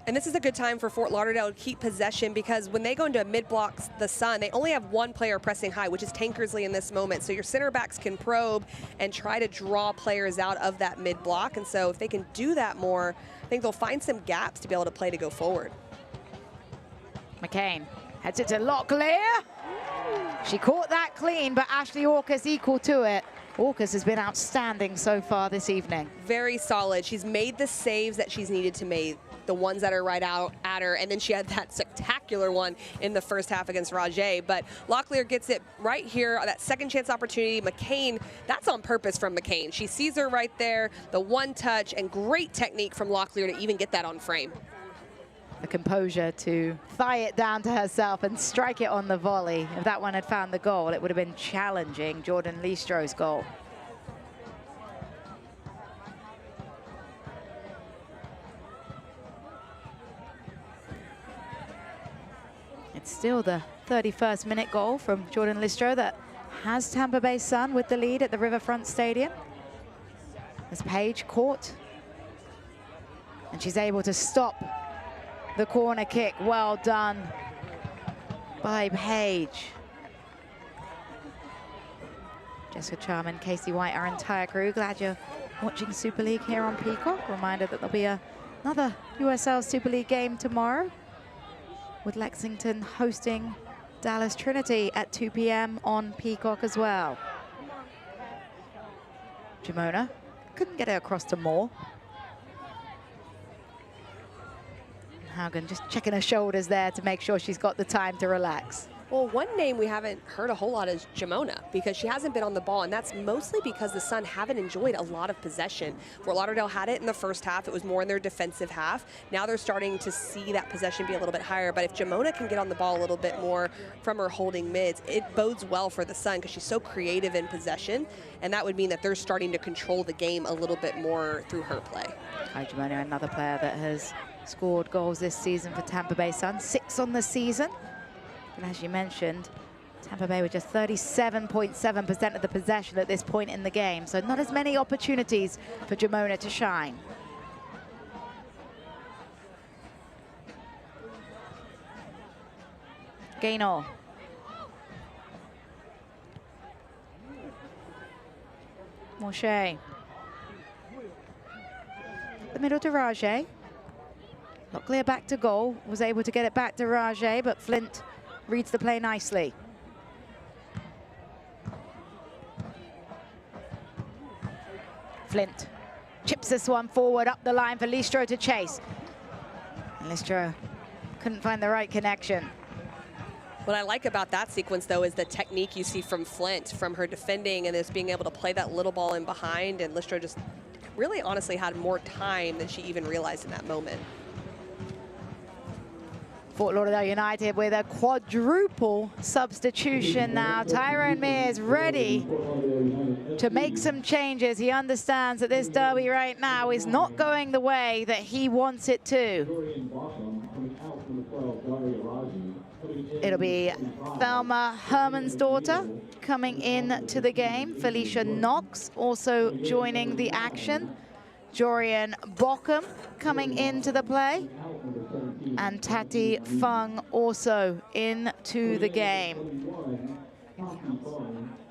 And this is a good time for Fort Lauderdale to keep possession, because when they go into mid-blocks, the Sun, they only have one player pressing high, which is Tankersley in this moment. So your center backs can probe and try to draw players out of that mid-block. And so if they can do that more, I think they'll find some gaps to be able to play to go forward. McCain heads it to Locklear. She caught that clean, but Ashley Orcas equal to it. Orcas has been outstanding so far this evening. Very solid. She's made the saves that she's needed to make, the ones that are right out at her, and then she had that spectacular one in the first half against Rajay. But Locklear gets it right here, that second chance opportunity. McCain, that's on purpose from McCain. She sees her right there, the one touch, and great technique from Locklear to even get that on frame. The composure to thigh it down to herself and strike it on the volley. If that one had found the goal, it would have been challenging Jordan Leistro's goal. It's still the 31st minute goal from Jordan Listro that has Tampa Bay Sun with the lead at the Riverfront Stadium. As Paige caught, and she's able to stop the corner kick. Well done by Paige. Jessica Charman, Casey White, our entire crew. Glad you're watching Super League here on Peacock. Reminder that there'll be another USL Super League game tomorrow, with Lexington hosting Dallas Trinity at 2 p.m. on Peacock as well. Jamona couldn't get it across to Moore. Haugen just checking her shoulders there to make sure she's got the time to relax. Well, one name we haven't heard a whole lot is Jamona, because she hasn't been on the ball, and that's mostly because the Sun haven't enjoyed a lot of possession. Fort Lauderdale had it in the first half. It was more in their defensive half. Now they're starting to see that possession be a little bit higher, but if Jamona can get on the ball a little bit more from her holding mids, it bodes well for the Sun because she's so creative in possession, and that would mean that they're starting to control the game a little bit more through her play. Hi, Jamona, another player that has scored goals this season for Tampa Bay Sun, 6 on the season. But as you mentioned, Tampa Bay with just 37.7% of the possession at this point in the game, so not as many opportunities for Jamona to shine. Gaynor. Moshe. The middle to Rajay. Not clear back to goal, was able to get it back to Rajay, but Flint reads the play nicely. Flint chips this one forward up the line for Listro to chase. And Listro couldn't find the right connection. What I like about that sequence, though, is the technique you see from Flint, from her defending and just being able to play that little ball in behind, and Listro just really honestly had more time than she even realized in that moment. Fort Lauderdale United with a quadruple substitution now. Tyrone Mears ready to make some changes. He understands that this derby right now is not going the way that he wants it to. It'll be Thelma Hermansdottir coming in to the game. Felicia Knox also joining the action. Jorian Bockham coming into the play. And Tati Fung also into the game.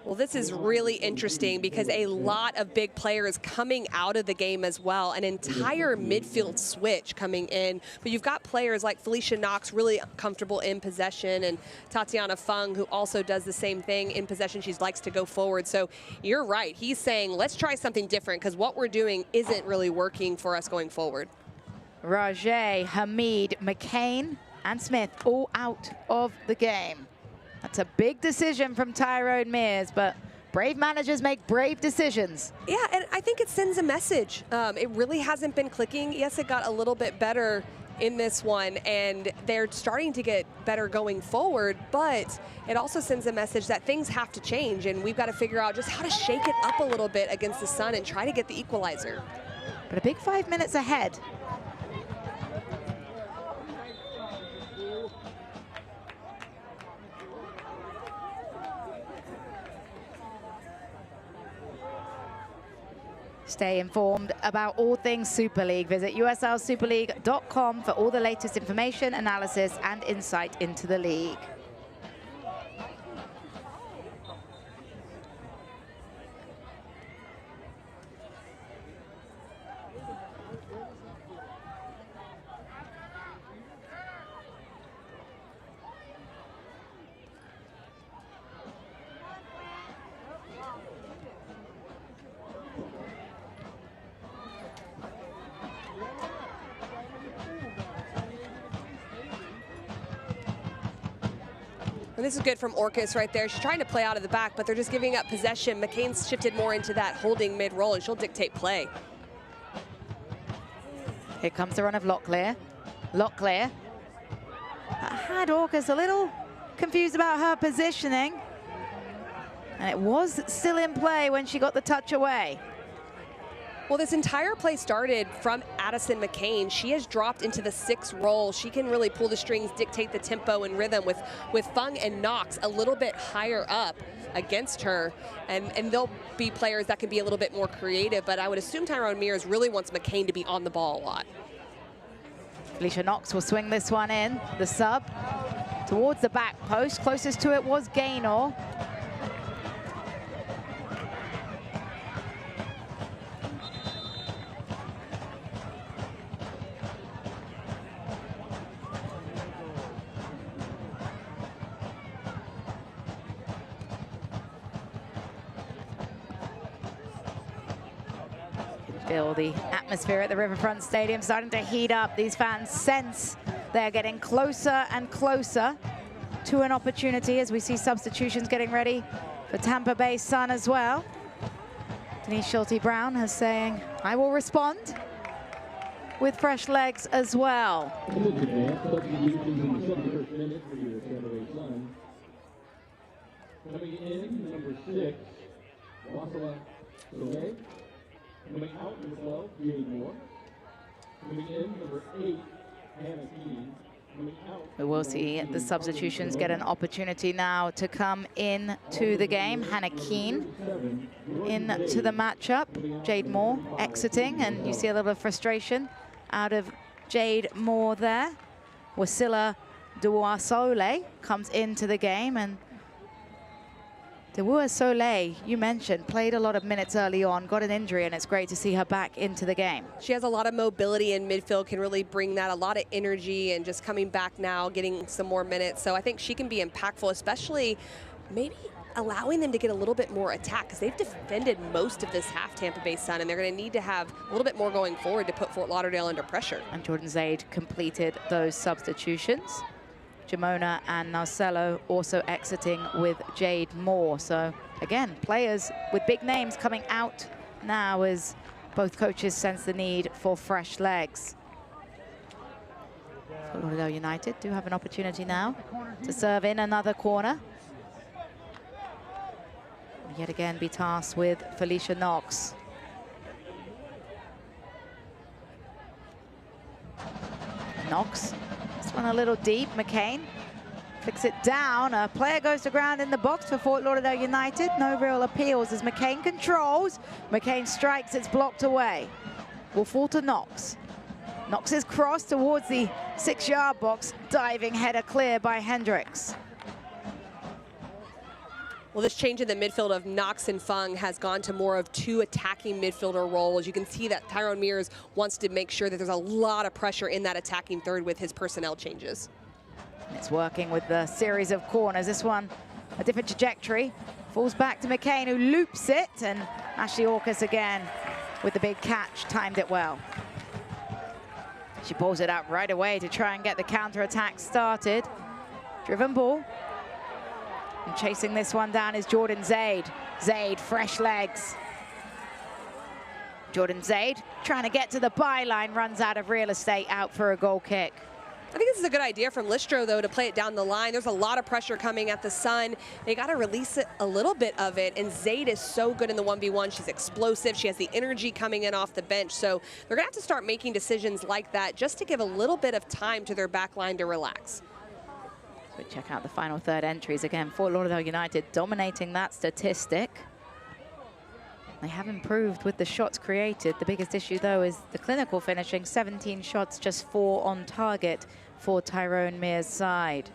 Well, this is really interesting because a lot of big players coming out of the game as well. An entire midfield switch coming in. But you've got players like Felicia Knox really comfortable in possession, and Tatiana Fung, who also does the same thing in possession. She likes to go forward. So you're right. He's saying, let's try something different because what we're doing isn't really working for us going forward. Rajay, Hamid, McCain, and Smith all out of the game. That's a big decision from Tyrone Mears, but brave managers make brave decisions. Yeah, and I think it sends a message. It really hasn't been clicking. Yes, it got a little bit better in this one, and they're starting to get better going forward, but it also sends a message that things have to change, and we've got to figure out just how to shake it up a little bit against the Sun and try to get the equalizer. But a big 5 minutes ahead. Stay informed about all things Super League. Visit USLSuperLeague.com for all the latest information, analysis, and insight into the league. And this is good from Orcus right there. She's trying to play out of the back, but they're just giving up possession. McCain's shifted more into that holding mid-roll, and she'll dictate play. Here comes the run of Locklear. Locklear had Orcus a little confused about her positioning. And it was still in play when she got the touch away. Well, this entire play started from Addison McCain. She has dropped into the 6th role. She can really pull the strings, dictate the tempo and rhythm with Fung and Knox a little bit higher up against her. And they'll be players that can be a little bit more creative, but I would assume Tyrone Mears really wants McCain to be on the ball a lot. Felicia Knox will swing this one in, the sub, towards the back post. Closest to it was Gaynor. Feel the atmosphere at the Riverfront Stadium starting to heat up. These fans sense they're getting closer and closer to an opportunity as we see substitutions getting ready for Tampa Bay Sun as well. Denise Schulte-Brown is saying, I will respond with fresh legs as well. Coming in, number 6, coming out, number 12, Jade Moore. Coming in, number 8, Hannah Keane. We will see the substitutions get an opportunity now to come in to the game. Hannah Keane into the matchup. Jade Moore exiting, and you see a little frustration out of Jade Moore there. Wasila Duasole comes into the game, and Duasole, you mentioned, played a lot of minutes early on, got an injury, and it's great to see her back into the game. She has a lot of mobility in midfield, can really bring that, a lot of energy, and just coming back now, getting some more minutes. So I think she can be impactful, especially maybe allowing them to get a little bit more attack, because they've defended most of this half, Tampa Bay Sun, and they're going to need to have a little bit more going forward to put Fort Lauderdale under pressure. And Jordan Zaid completed those substitutions. Jamona and Narcello also exiting with Jade Moore. So again, players with big names coming out now as both coaches sense the need for fresh legs. Fort Lauderdale United do have an opportunity now to serve in another corner. Yet again be tasked with Felicia Knox. Knox. This one a little deep. McCain flicks it down. A player goes to ground in the box for Fort Lauderdale United. No real appeals as McCain controls. McCain strikes, it's blocked away. Will fall to Knox. Knox's cross towards the 6-yard box. Diving header clear by Hendricks. Well, this change in the midfield of Knox and Fung has gone to more of 2 attacking midfielder roles. You can see that Tyrone Mears wants to make sure that there's a lot of pressure in that attacking third with his personnel changes. It's working with the series of corners. This one, a different trajectory. Falls back to McCain, who loops it, and Ashley Orcus again with the big catch, timed it well. She pulls it out right away to try and get the counter-attack started. Driven ball. And chasing this one down is Jordan Zaid. Zaid, fresh legs. Jordan Zaid trying to get to the byline, runs out of real estate, out for a goal kick. I think this is a good idea from Listro, though, to play it down the line. There's a lot of pressure coming at the Sun. They got to release it, a little bit of it, and Zaid is so good in the 1v1. She's explosive. She has the energy coming in off the bench, so they're going to have to start making decisions like that just to give a little bit of time to their back line to relax. So check out the final third entries. Again, Fort Lauderdale United dominating that statistic. They have improved with the shots created. The biggest issue, though, is the clinical finishing. 17 shots, just 4 on target for Tyrone Mears' side.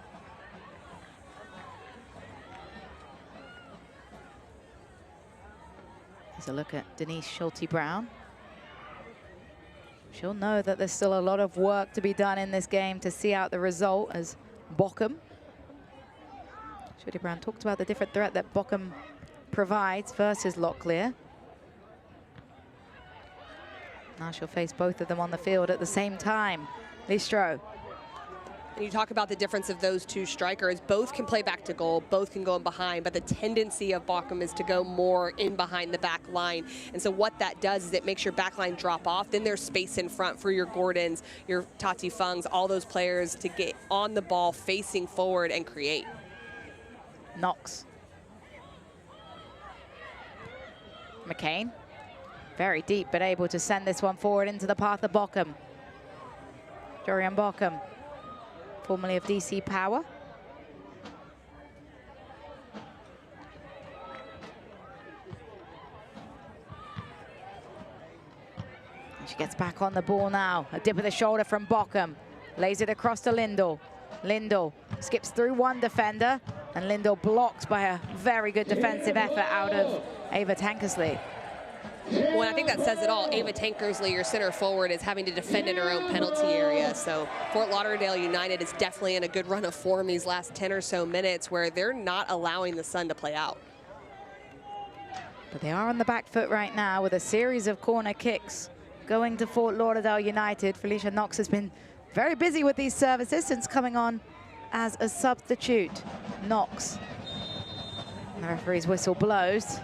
Here's a look at Denise Schulte-Brown. She'll know that there's still a lot of work to be done in this game to see out the result as Bochum. Schulte-Brown talked about the different threat that Bochum provides versus Locklear. Now she'll face both of them on the field at the same time. Listro. And you talk about the difference of those 2 strikers. Both can play back to goal, both can go in behind, but the tendency of Bochum is to go more in behind the back line. And so what that does is it makes your back line drop off. Then there's space in front for your Gordons, your Tati Fungs, all those players to get on the ball, facing forward and create. Knox. McCain. Very deep, but able to send this one forward into the path of Bochum. Dorian Bochum, formerly of DC Power. She gets back on the ball now. A dip of the shoulder from Bochum. Lays it across to Lindell. Lindell skips through one defender, and Lindell blocked by a very good defensive effort out of Ava Tankersley. Well, I think that says it all. Ava Tankersley, your center forward, is having to defend in her own penalty area. So Fort Lauderdale United is definitely in a good run of form these last 10 or so minutes where they're not allowing the sun to play out. But they are on the back foot right now with a series of corner kicks going to Fort Lauderdale United. Felicia Knox has been very busy with these services since coming on as a substitute. Knox. The referee's whistle blows.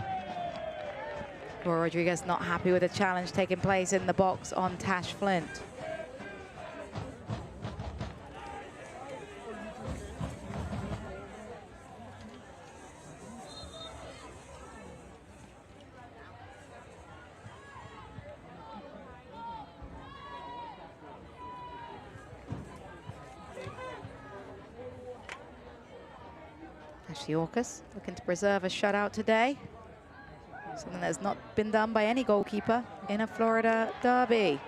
Laura Rodriguez not happy with the challenge taking place in the box on Tash Flint. Ashley Orcus looking to preserve a shutout today. Something that has not been done by any goalkeeper in a Florida derby.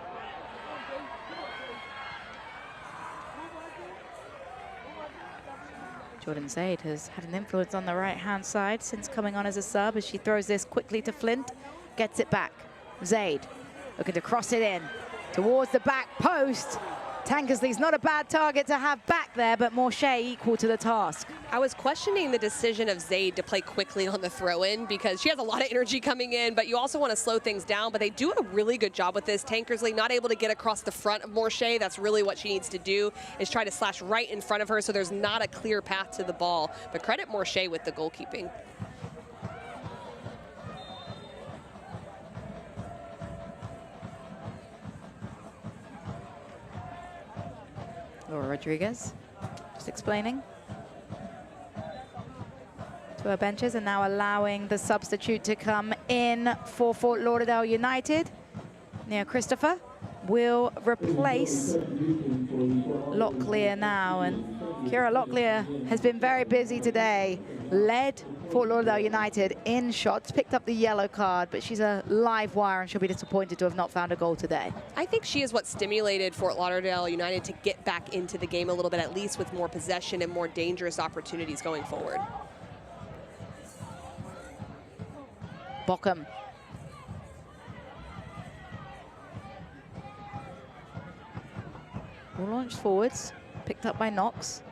Jordan Zaid has had an influence on the right-hand side since coming on as a sub as she throws this quickly to Flint, gets it back. Zaid looking to cross it in towards the back post. Tankersley's not a bad target to have back there, but Morshea equal to the task. I was questioning the decision of Zaid to play quickly on the throw-in because she has a lot of energy coming in, but you also want to slow things down, but they do a really good job with this. Tankersley not able to get across the front of Morshea. That's really what she needs to do, is try to slash right in front of her so there's not a clear path to the ball. But credit Morshea with the goalkeeping. Laura Rodriguez just explaining to her benches and now allowing the substitute to come in for Fort Lauderdale United. Nia Christopher will replace Locklear now, and Kira Locklear has been very busy today. Led Fort Lauderdale United in shots, picked up the yellow card, but she's a live wire and she'll be disappointed to have not found a goal today. I think she is what stimulated Fort Lauderdale United to get back into the game a little bit, at least with more possession and more dangerous opportunities going forward. Bochum. Ball launched forwards, picked up by Knox.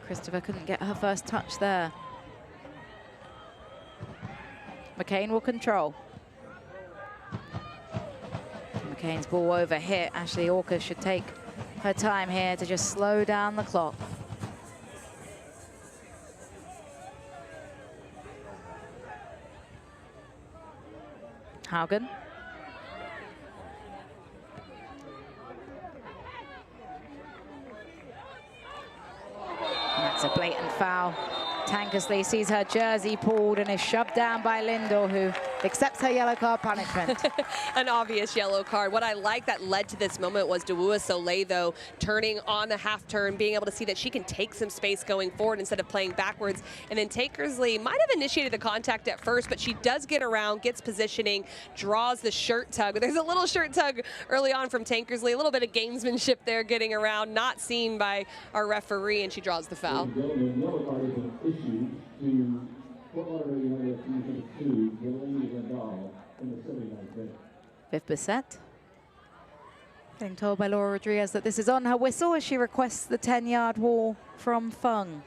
Christopher couldn't get her first touch there. McCain will control. McCain's ball over hit. Ashley Orcus should take her time here to just slow down the clock. Haugen. That's a blatant foul. Tankersley sees her jersey pulled and is shoved down by Lindell, who accepts her yellow card punishment. An obvious yellow card. What I like that led to this moment was Dewua Soleil, though, turning on the half turn, being able to see that she can take some space going forward instead of playing backwards. And then Tankersley might have initiated the contact at first, but she does get around, gets positioning, draws the shirt tug. There's a little shirt tug early on from Tankersley, a little bit of gamesmanship there, getting around, not seen by our referee, and she draws the foul. Fifth percent. Getting told by Laura Rodriguez that this is on her whistle as she requests the 10-yard wall from Fung.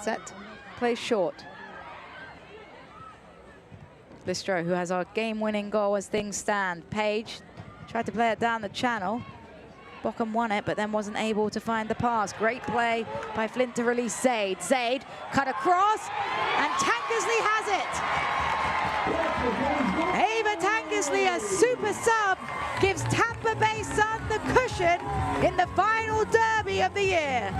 Set plays short. Listro, who has our game-winning goal as things stand. Page tried to play it down the channel. Bochum won it, but then wasn't able to find the pass. Great play by Flint to release Zaid. Zaid cut across, and Tankersley has it. Ava Tankersley, a super sub, gives Tampa Bay Sun the cushion in the final derby of the year.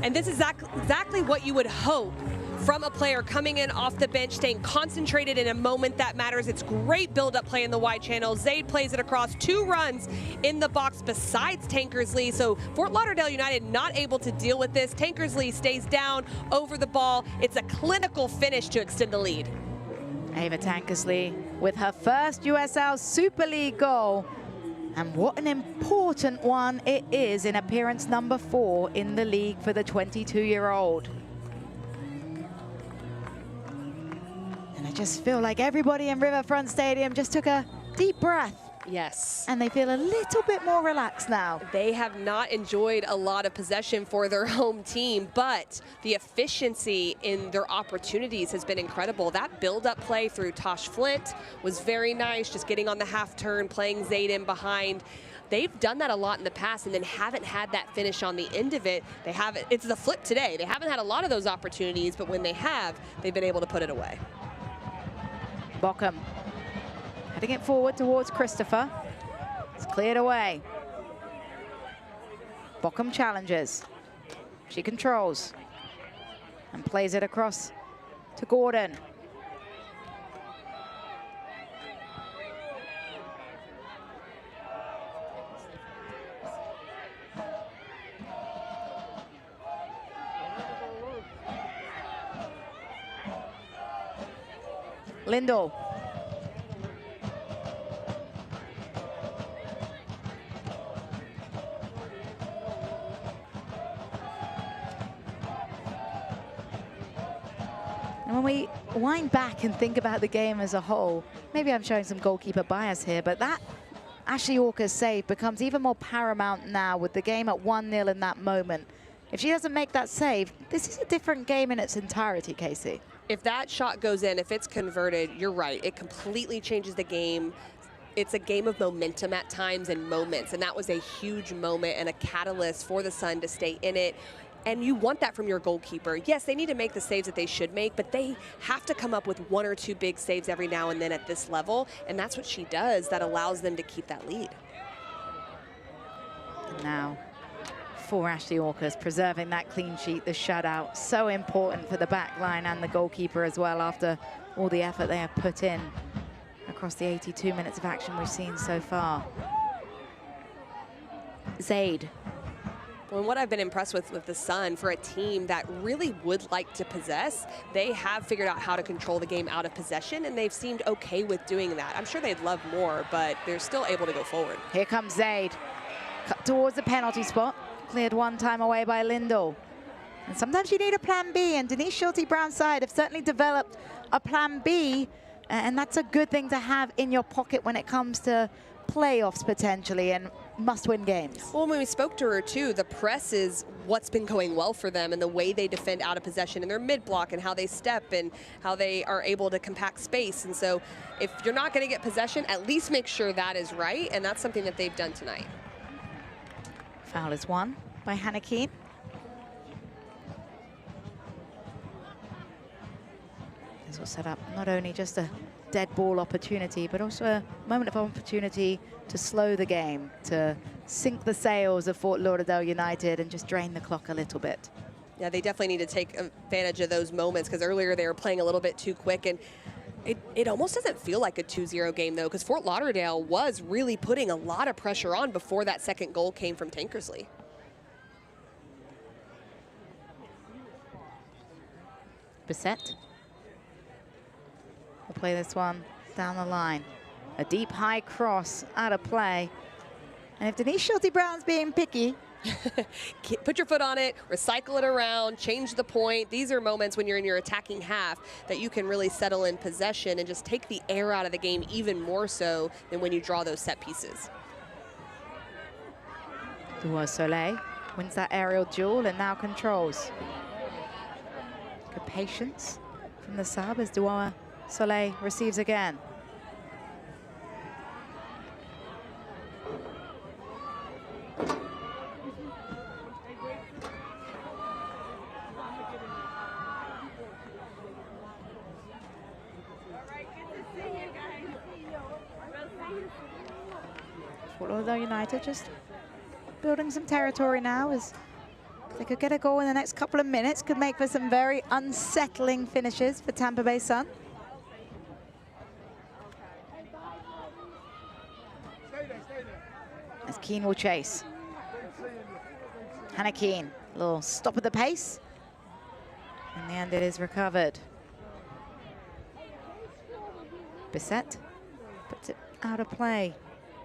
And this is exactly what you would hope from a player coming in off the bench, staying concentrated in a moment that matters. It's great build-up play in the wide channel. Zaid plays it across, 2 runs in the box besides Tankersley. So Fort Lauderdale United not able to deal with this. Tankersley stays down over the ball. It's a clinical finish to extend the lead. Ava Tankersley with her first USL Super League goal. And what an important one it is in appearance number 4 in the league for the 22-year-old. And I just feel like everybody in Riverfront Stadium just took a deep breath. Yes. And they feel a little bit more relaxed now. They have not enjoyed a lot of possession for their home team, but the efficiency in their opportunities has been incredible. That build-up play through Tosh Flint was very nice, just getting on the half turn, playing Zaid in behind. They've done that a lot in the past and then haven't had that finish on the end of it. They haven't, it's the flip today. They haven't had a lot of those opportunities, but when they have, they've been able to put it away. Bockham heading it forward towards Christopher. It's cleared away. Bockham challenges. She controls and plays it across to Gordon. Lindell. And when we wind back and think about the game as a whole, maybe I'm showing some goalkeeper bias here, but that Ashley Walker's save becomes even more paramount now with the game at 1-0 in that moment. If she doesn't make that save, this is a different game in its entirety, Casey. If that shot goes in, if it's converted, you're right. It completely changes the game. It's a game of momentum at times and moments, and that was a huge moment and a catalyst for the Sun to stay in it. And you want that from your goalkeeper. Yes, they need to make the saves that they should make, but they have to come up with 1 or 2 big saves every now and then at this level, and that's what she does that allows them to keep that lead. Now, for Ashley Orcas, preserving that clean sheet, the shutout, so important for the back line and the goalkeeper as well after all the effort they have put in across the 82 minutes of action we've seen so far. Zaid. Well, what I've been impressed with the Sun, for a team that really would like to possess, they have figured out how to control the game out of possession, and they've seemed okay with doing that. I'm sure they'd love more, but they're still able to go forward. Here comes Zaid. Cut towards the penalty spot. Cleared one time away by Lindell. And sometimes you need a plan B, and Denise Schulte-Brown's side have certainly developed a plan B, and that's a good thing to have in your pocket when it comes to playoffs potentially and must-win games. Well, when we spoke to her too, the press is what's been going well for them, and the way they defend out of possession in their mid-block and how they step and how they are able to compact space. And so if you're not going to get possession, at least make sure that is right, and that's something that they've done tonight. Foul is won by Hannah Keane. This will set up not only just a dead ball opportunity, but also a moment of opportunity to slow the game, to sink the sails of Fort Lauderdale United and just drain the clock a little bit. Yeah, they definitely need to take advantage of those moments, because earlier they were playing a little bit too quick, and it almost doesn't feel like a 2-0 game, though, because Fort Lauderdale was really putting a lot of pressure on before that second goal came from Tankersley. Bissett will play this one down the line. A deep high cross out of play. And if Denise Schulte-Brown's being picky, put your foot on it, recycle it around, change the point. These are moments when you're in your attacking half that you can really settle in possession and just take the air out of the game even more so than when you draw those set pieces. Dua Soleil wins that aerial duel and now controls. Good patience from the sub as Dua Soleil receives again. Lauderdale United just building some territory now, as they could get a goal in the next couple of minutes, could make for some very unsettling finishes for Tampa Bay Sun. As Keane will chase. Hannah Keane, a little stop at the pace. In the end, it is recovered. Bissett puts it out of play.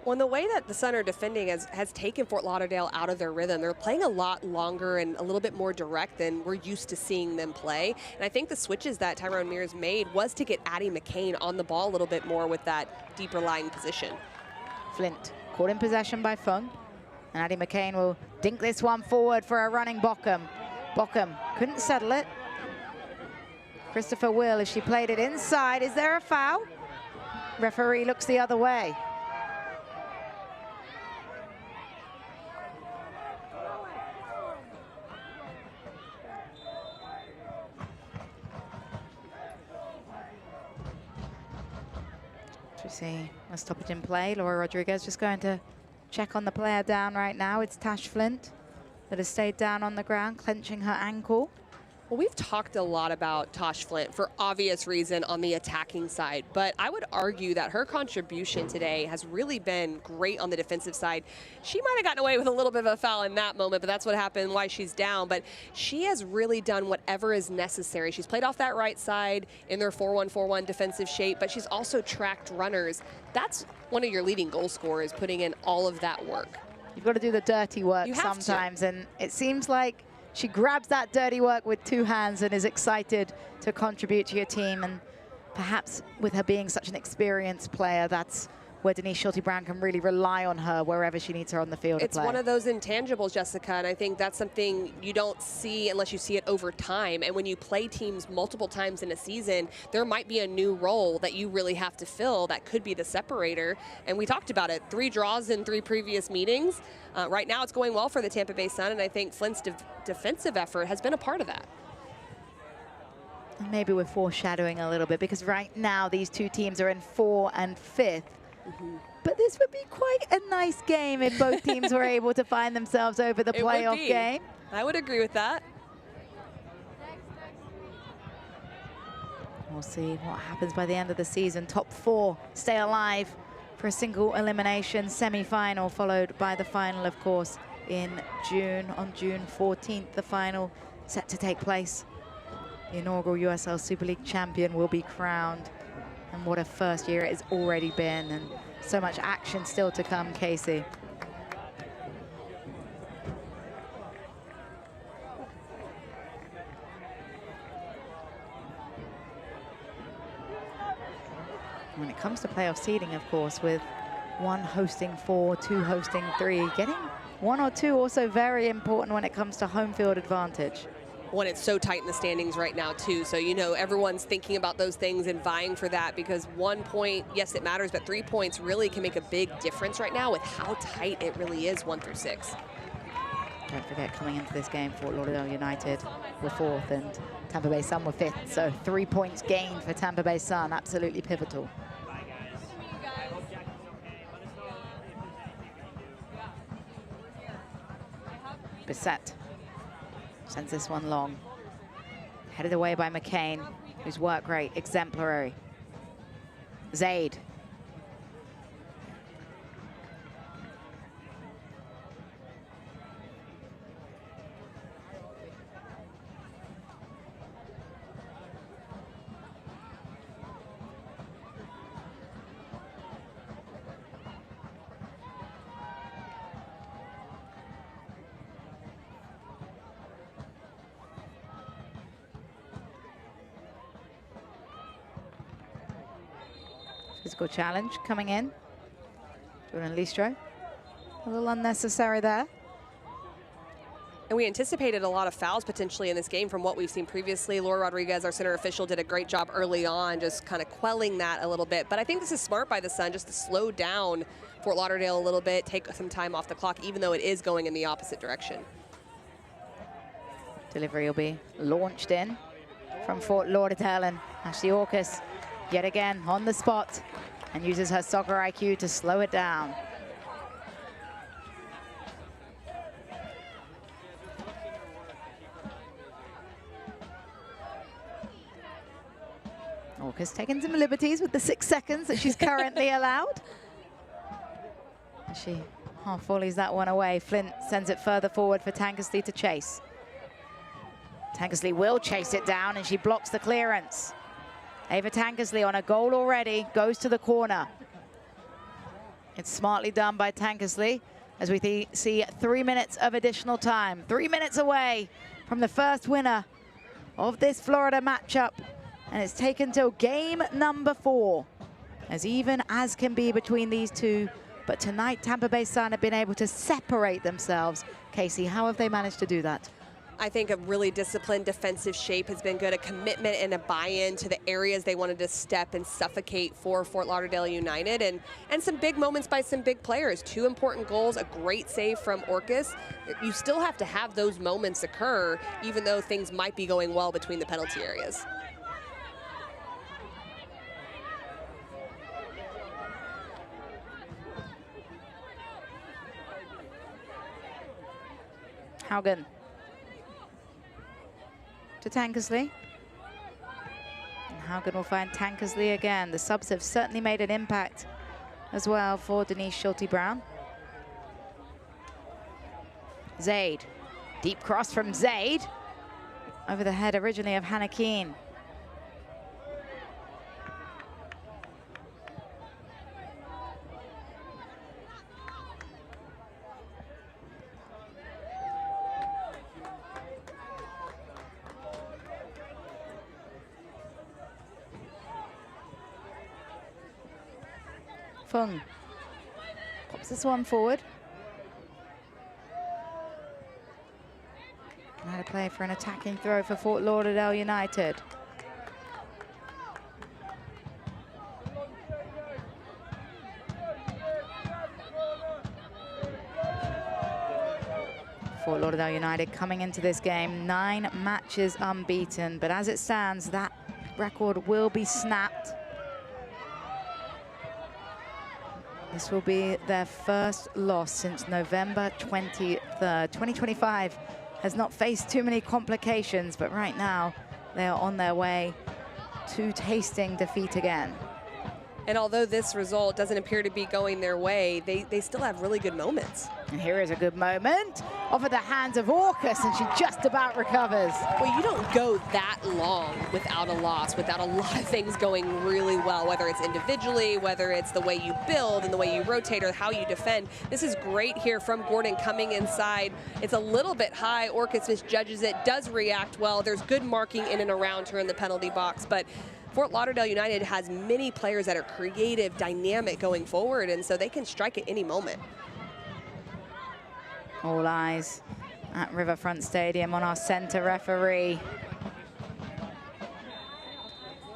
Well, the way that the Sun are defending has taken Fort Lauderdale out of their rhythm. They're playing a lot longer and a little bit more direct than we're used to seeing them play. And I think the switches that Tyrone Mears made was to get Addie McCain on the ball a little bit more with that deeper lying position. Flint caught in possession by Fung. And Addie McCain will dink this one forward for a running Bockham. Bockham couldn't settle it. Christopher Will, as she played it inside. Is there a foul? Referee looks the other way. We see a stoppage in play. Laura Rodriguez just going to check on the player down right now. It's Tash Flint that has stayed down on the ground, clenching her ankle. Well, we've talked a lot about Tosh Flint for obvious reason on the attacking side, but I would argue that her contribution today has really been great on the defensive side. She might have gotten away with a little bit of a foul in that moment, but that's what happened, why she's down. But she has really done whatever is necessary. She's played off that right side in their 4-1-4-1 defensive shape, but she's also tracked runners. That's one of your leading goal scorers, putting in all of that work. You've got to do the dirty work sometimes, and it seems like she grabs that dirty work with two hands and is excited to contribute to your team. And perhaps with her being such an experienced player, that's where Denise Schulte-Brown can really rely on her wherever she needs her on the field to play. It's one of those intangibles, Jessica, and I think that's something you don't see unless you see it over time. And when you play teams multiple times in a season, there might be a new role that you really have to fill that could be the separator. And we talked about it, 3 draws in 3 previous meetings. Right now it's going well for the Tampa Bay Sun, and I think Flint's defensive effort has been a part of that. Maybe we're foreshadowing a little bit, because right now these two teams are in 4th and 5th. But this would be quite a nice game if both teams were able to find themselves over the playoff game. I would agree with that. We'll see what happens by the end of the season. Top 4 stay alive for a single elimination semi-final, followed by the final, of course, in June. On June 14th, the final set to take place. The inaugural USL Super League champion will be crowned. And what a first year it has already been, and so much action still to come, Casey. When it comes to playoff seeding, of course, with 1 hosting 4, 2 hosting 3, getting 1 or 2 also very important when it comes to home field advantage. When it's so tight in the standings right now too, so you know everyone's thinking about those things and vying for that, because 1 point, yes it matters, but 3 points really can make a big difference right now with how tight it really is 1 through 6. Don't forget, coming into this game, Fort Lauderdale United were 4th and Tampa Bay Sun were 5th, so 3 points gained for Tampa Bay Sun, absolutely pivotal. Bissett sends this one long. Headed away by McCain, whose work rate exemplary. Zaid. Physical challenge coming in. Jordan Listro. A little unnecessary there. And we anticipated a lot of fouls potentially in this game from what we've seen previously. Laura Rodriguez, our center official, did a great job early on, just kind of quelling that a little bit. But I think this is smart by the Sun, just to slow down Fort Lauderdale a little bit, take some time off the clock, even though it is going in the opposite direction. Delivery will be launched in from Fort Lauderdale, and Ashley Orcus yet again on the spot and uses her soccer IQ to slow it down. Walker's taking some liberties with the 6 seconds that she's currently allowed. She half volleys that one away. Flint sends it further forward for Tankersley to chase. Tankersley will chase it down, and she blocks the clearance. Ava Tankersley on a goal already, goes to the corner. It's smartly done by Tankersley as we see 3 minutes of additional time. 3 minutes away from the first winner of this Florida matchup. And it's taken till game number 4, as even as can be between these two. But tonight, Tampa Bay Sun have been able to separate themselves. Casey, how have they managed to do that? I think a really disciplined defensive shape has been good, a commitment and a buy-in to the areas they wanted to step and suffocate for Fort Lauderdale United, and some big moments by some big players. 2 important goals, a great save from Orcus. You still have to have those moments occur, even though things might be going well between the penalty areas. Haugen to Tankersley. And Haugen will find Tankersley again. The subs have certainly made an impact as well for Denise Schulte-Brown. Zaid, deep cross from Zaid. Over the head originally of Hannah Keane. Fung pops this one forward. Now to play for an attacking throw for Fort Lauderdale United. Fort Lauderdale United coming into this game 9 matches unbeaten, but as it stands, that record will be snapped. This will be their first loss since November 23rd. 2025 has not faced too many complications, but right now they are on their way to tasting defeat again. And although this result doesn't appear to be going their way, they still have really good moments. And here is a good moment off of the hands of Orcus, and she just about recovers. Well, you don't go that long without a loss, without a lot of things going really well, whether it's individually, whether it's the way you build and the way you rotate or how you defend. This is great here from Gordon coming inside. It's a little bit high. Orcus misjudges it, does react well. There's good marking in and around her in the penalty box, but Fort Lauderdale United has many players that are creative, dynamic going forward, and so they can strike at any moment. All eyes at Riverfront Stadium on our center referee.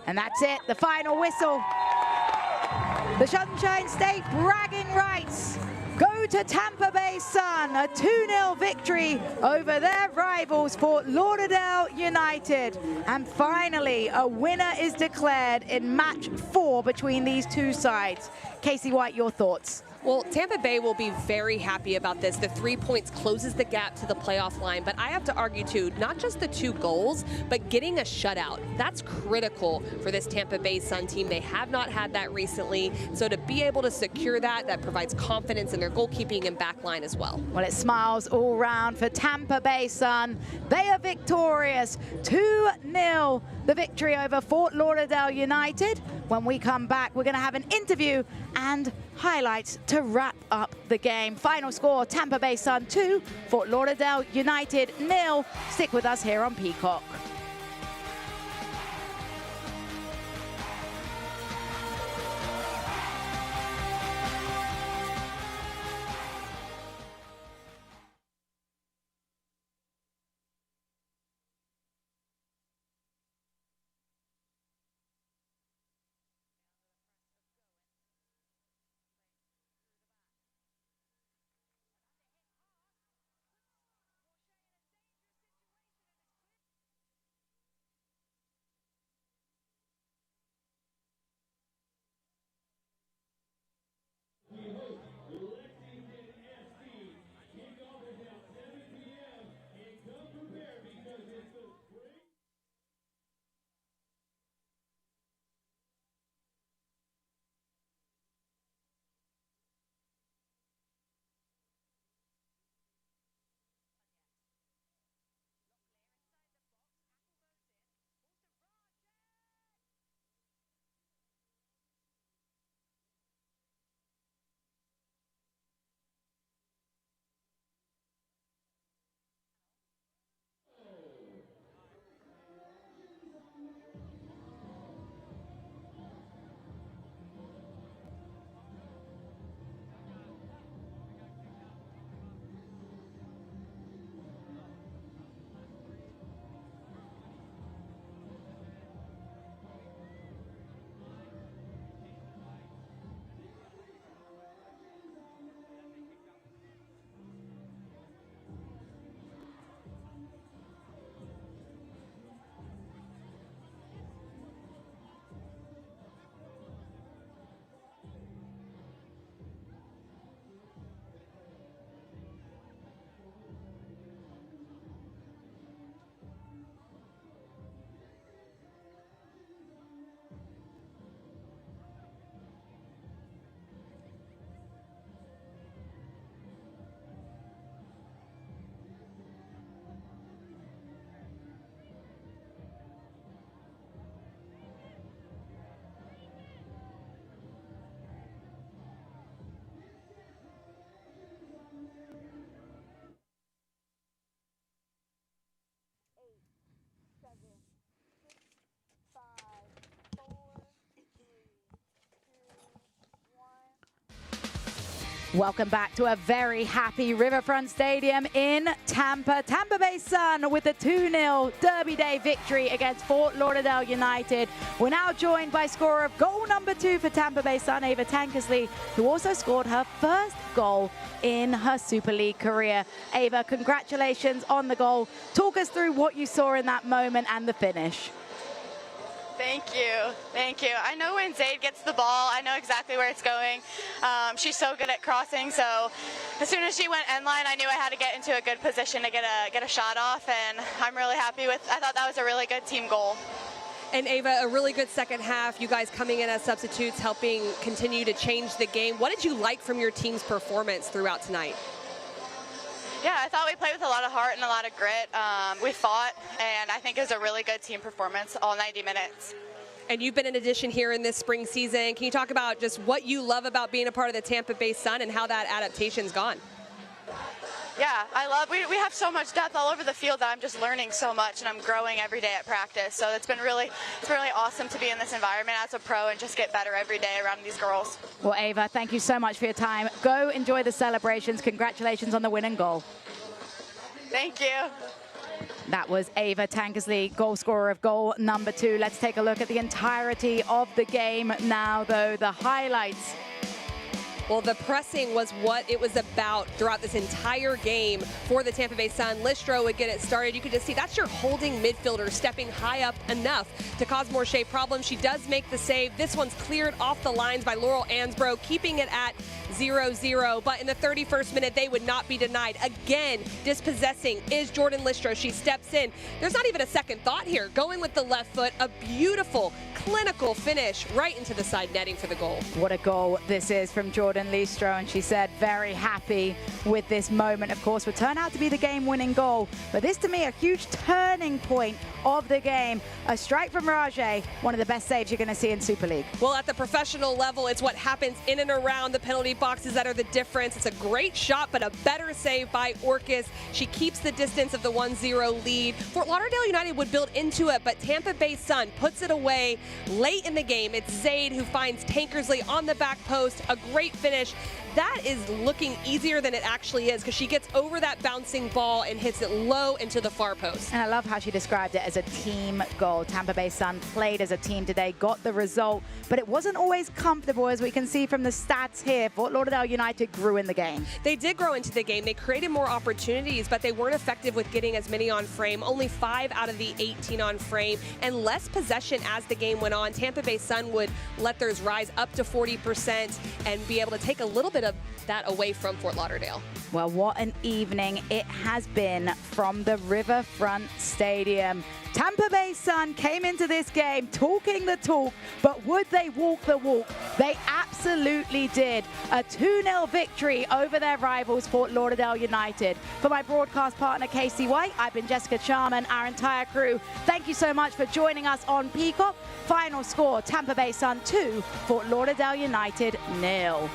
And that's it, the final whistle. The Sunshine State bragging rights go to Tampa Bay Sun, a 2-0 victory over their rivals, Fort Lauderdale United. And finally, a winner is declared in match 4 between these two sides. Casey White, your thoughts? Well, Tampa Bay will be very happy about this. The 3 points closes the gap to the playoff line, but I have to argue too, not just the 2 goals, but getting a shutout. That's critical for this Tampa Bay Sun team. They have not had that recently, so to be able to secure that, that provides confidence in their goalkeeping and back line as well. Well, it smiles all round for Tampa Bay Sun. They are victorious, 2-0, the victory over Fort Lauderdale United. When we come back, we're going to have an interview and highlights to wrap up the game. Final score, Tampa Bay Sun 2, Fort Lauderdale United 0. Stick with us here on Peacock. Welcome back to a very happy Riverfront Stadium in Tampa. Tampa Bay Sun with a 2-0 Derby Day victory against Fort Lauderdale United. We're now joined by scorer of goal number 2 for Tampa Bay Sun, Ava Tankersley, who also scored her first goal in her Super League career. Ava, congratulations on the goal. Talk us through what you saw in that moment and the finish. Thank you. Thank you. I know when Zaid gets the ball, I know exactly where it's going. She's so good at crossing, so as soon as she went end line, I knew I had to get into a good position to get a shot off, and I'm really happy with, I thought that was a really good team goal. And Ava, a really good second half. You guys coming in as substitutes, helping continue to change the game. What did you like from your team's performance throughout tonight? Yeah, I thought we played with a lot of heart and a lot of grit. We fought, and I think it was a really good team performance all 90 minutes. And you've been an addition here in this spring season. Can you talk about just what you love about being a part of the Tampa Bay Sun and how that adaptation's gone? Yeah, I love, we have so much depth all over the field that I'm just learning so much, and I'm growing every day at practice. So it's been really awesome to be in this environment as a pro and just get better every day around these girls. Well, Ava, thank you so much for your time. Go enjoy the celebrations. Congratulations on the winning goal. Thank you. That was Ava Tankersley, goal scorer of goal number 2. Let's take a look at the entirety of the game now, though. The highlights. Well, the pressing was what it was about throughout this entire game for the Tampa Bay Sun. Listro would get it started. You could just see that's your holding midfielder stepping high up enough to cause more shape problems. She does make the save. This one's cleared off the lines by Laurel Ansbro, keeping it at 0-0. But in the 31st minute, they would not be denied. Again, dispossessing is Jordan Listro. She steps in. There's not even a second thought here. Going with the left foot, a beautiful, clinical finish right into the side netting for the goal. What a goal this is from Jordan Listro, and she said very happy with this moment. Of course, would turn out to be the game-winning goal, but this to me a huge turning point of the game. A strike from Rajay, one of the best saves you're going to see in Super League. Well, at the professional level, it's what happens in and around the penalty boxes that are the difference. It's a great shot, but a better save by Orcas. She keeps the distance of the 1-0 lead. Fort Lauderdale United would build into it, but Tampa Bay Sun puts it away late in the game. It's Zaid who finds Tankersley on the back post. A great finish. That is looking easier than it actually is because she gets over that bouncing ball and hits it low into the far post. And I love how she described it as a team goal. Tampa Bay Sun played as a team today, got the result, but it wasn't always comfortable, as we can see from the stats here. Fort Lauderdale United grew in the game. They did grow into the game. They created more opportunities, but they weren't effective with getting as many on frame. Only 5 out of the 18 on frame, and less possession as the game went on. Tampa Bay Sun would let theirs rise up to 40% and be able to take a little bit of that away from Fort Lauderdale. Well, what an evening it has been from the Riverfront Stadium. Tampa Bay Sun came into this game talking the talk, but would they walk the walk? They absolutely did. A 2-0 victory over their rivals, Fort Lauderdale United. For my broadcast partner, Casey White, I've been Jessica Charman, our entire crew. Thank you so much for joining us on Peacock. Final score, Tampa Bay Sun 2, Fort Lauderdale United 0.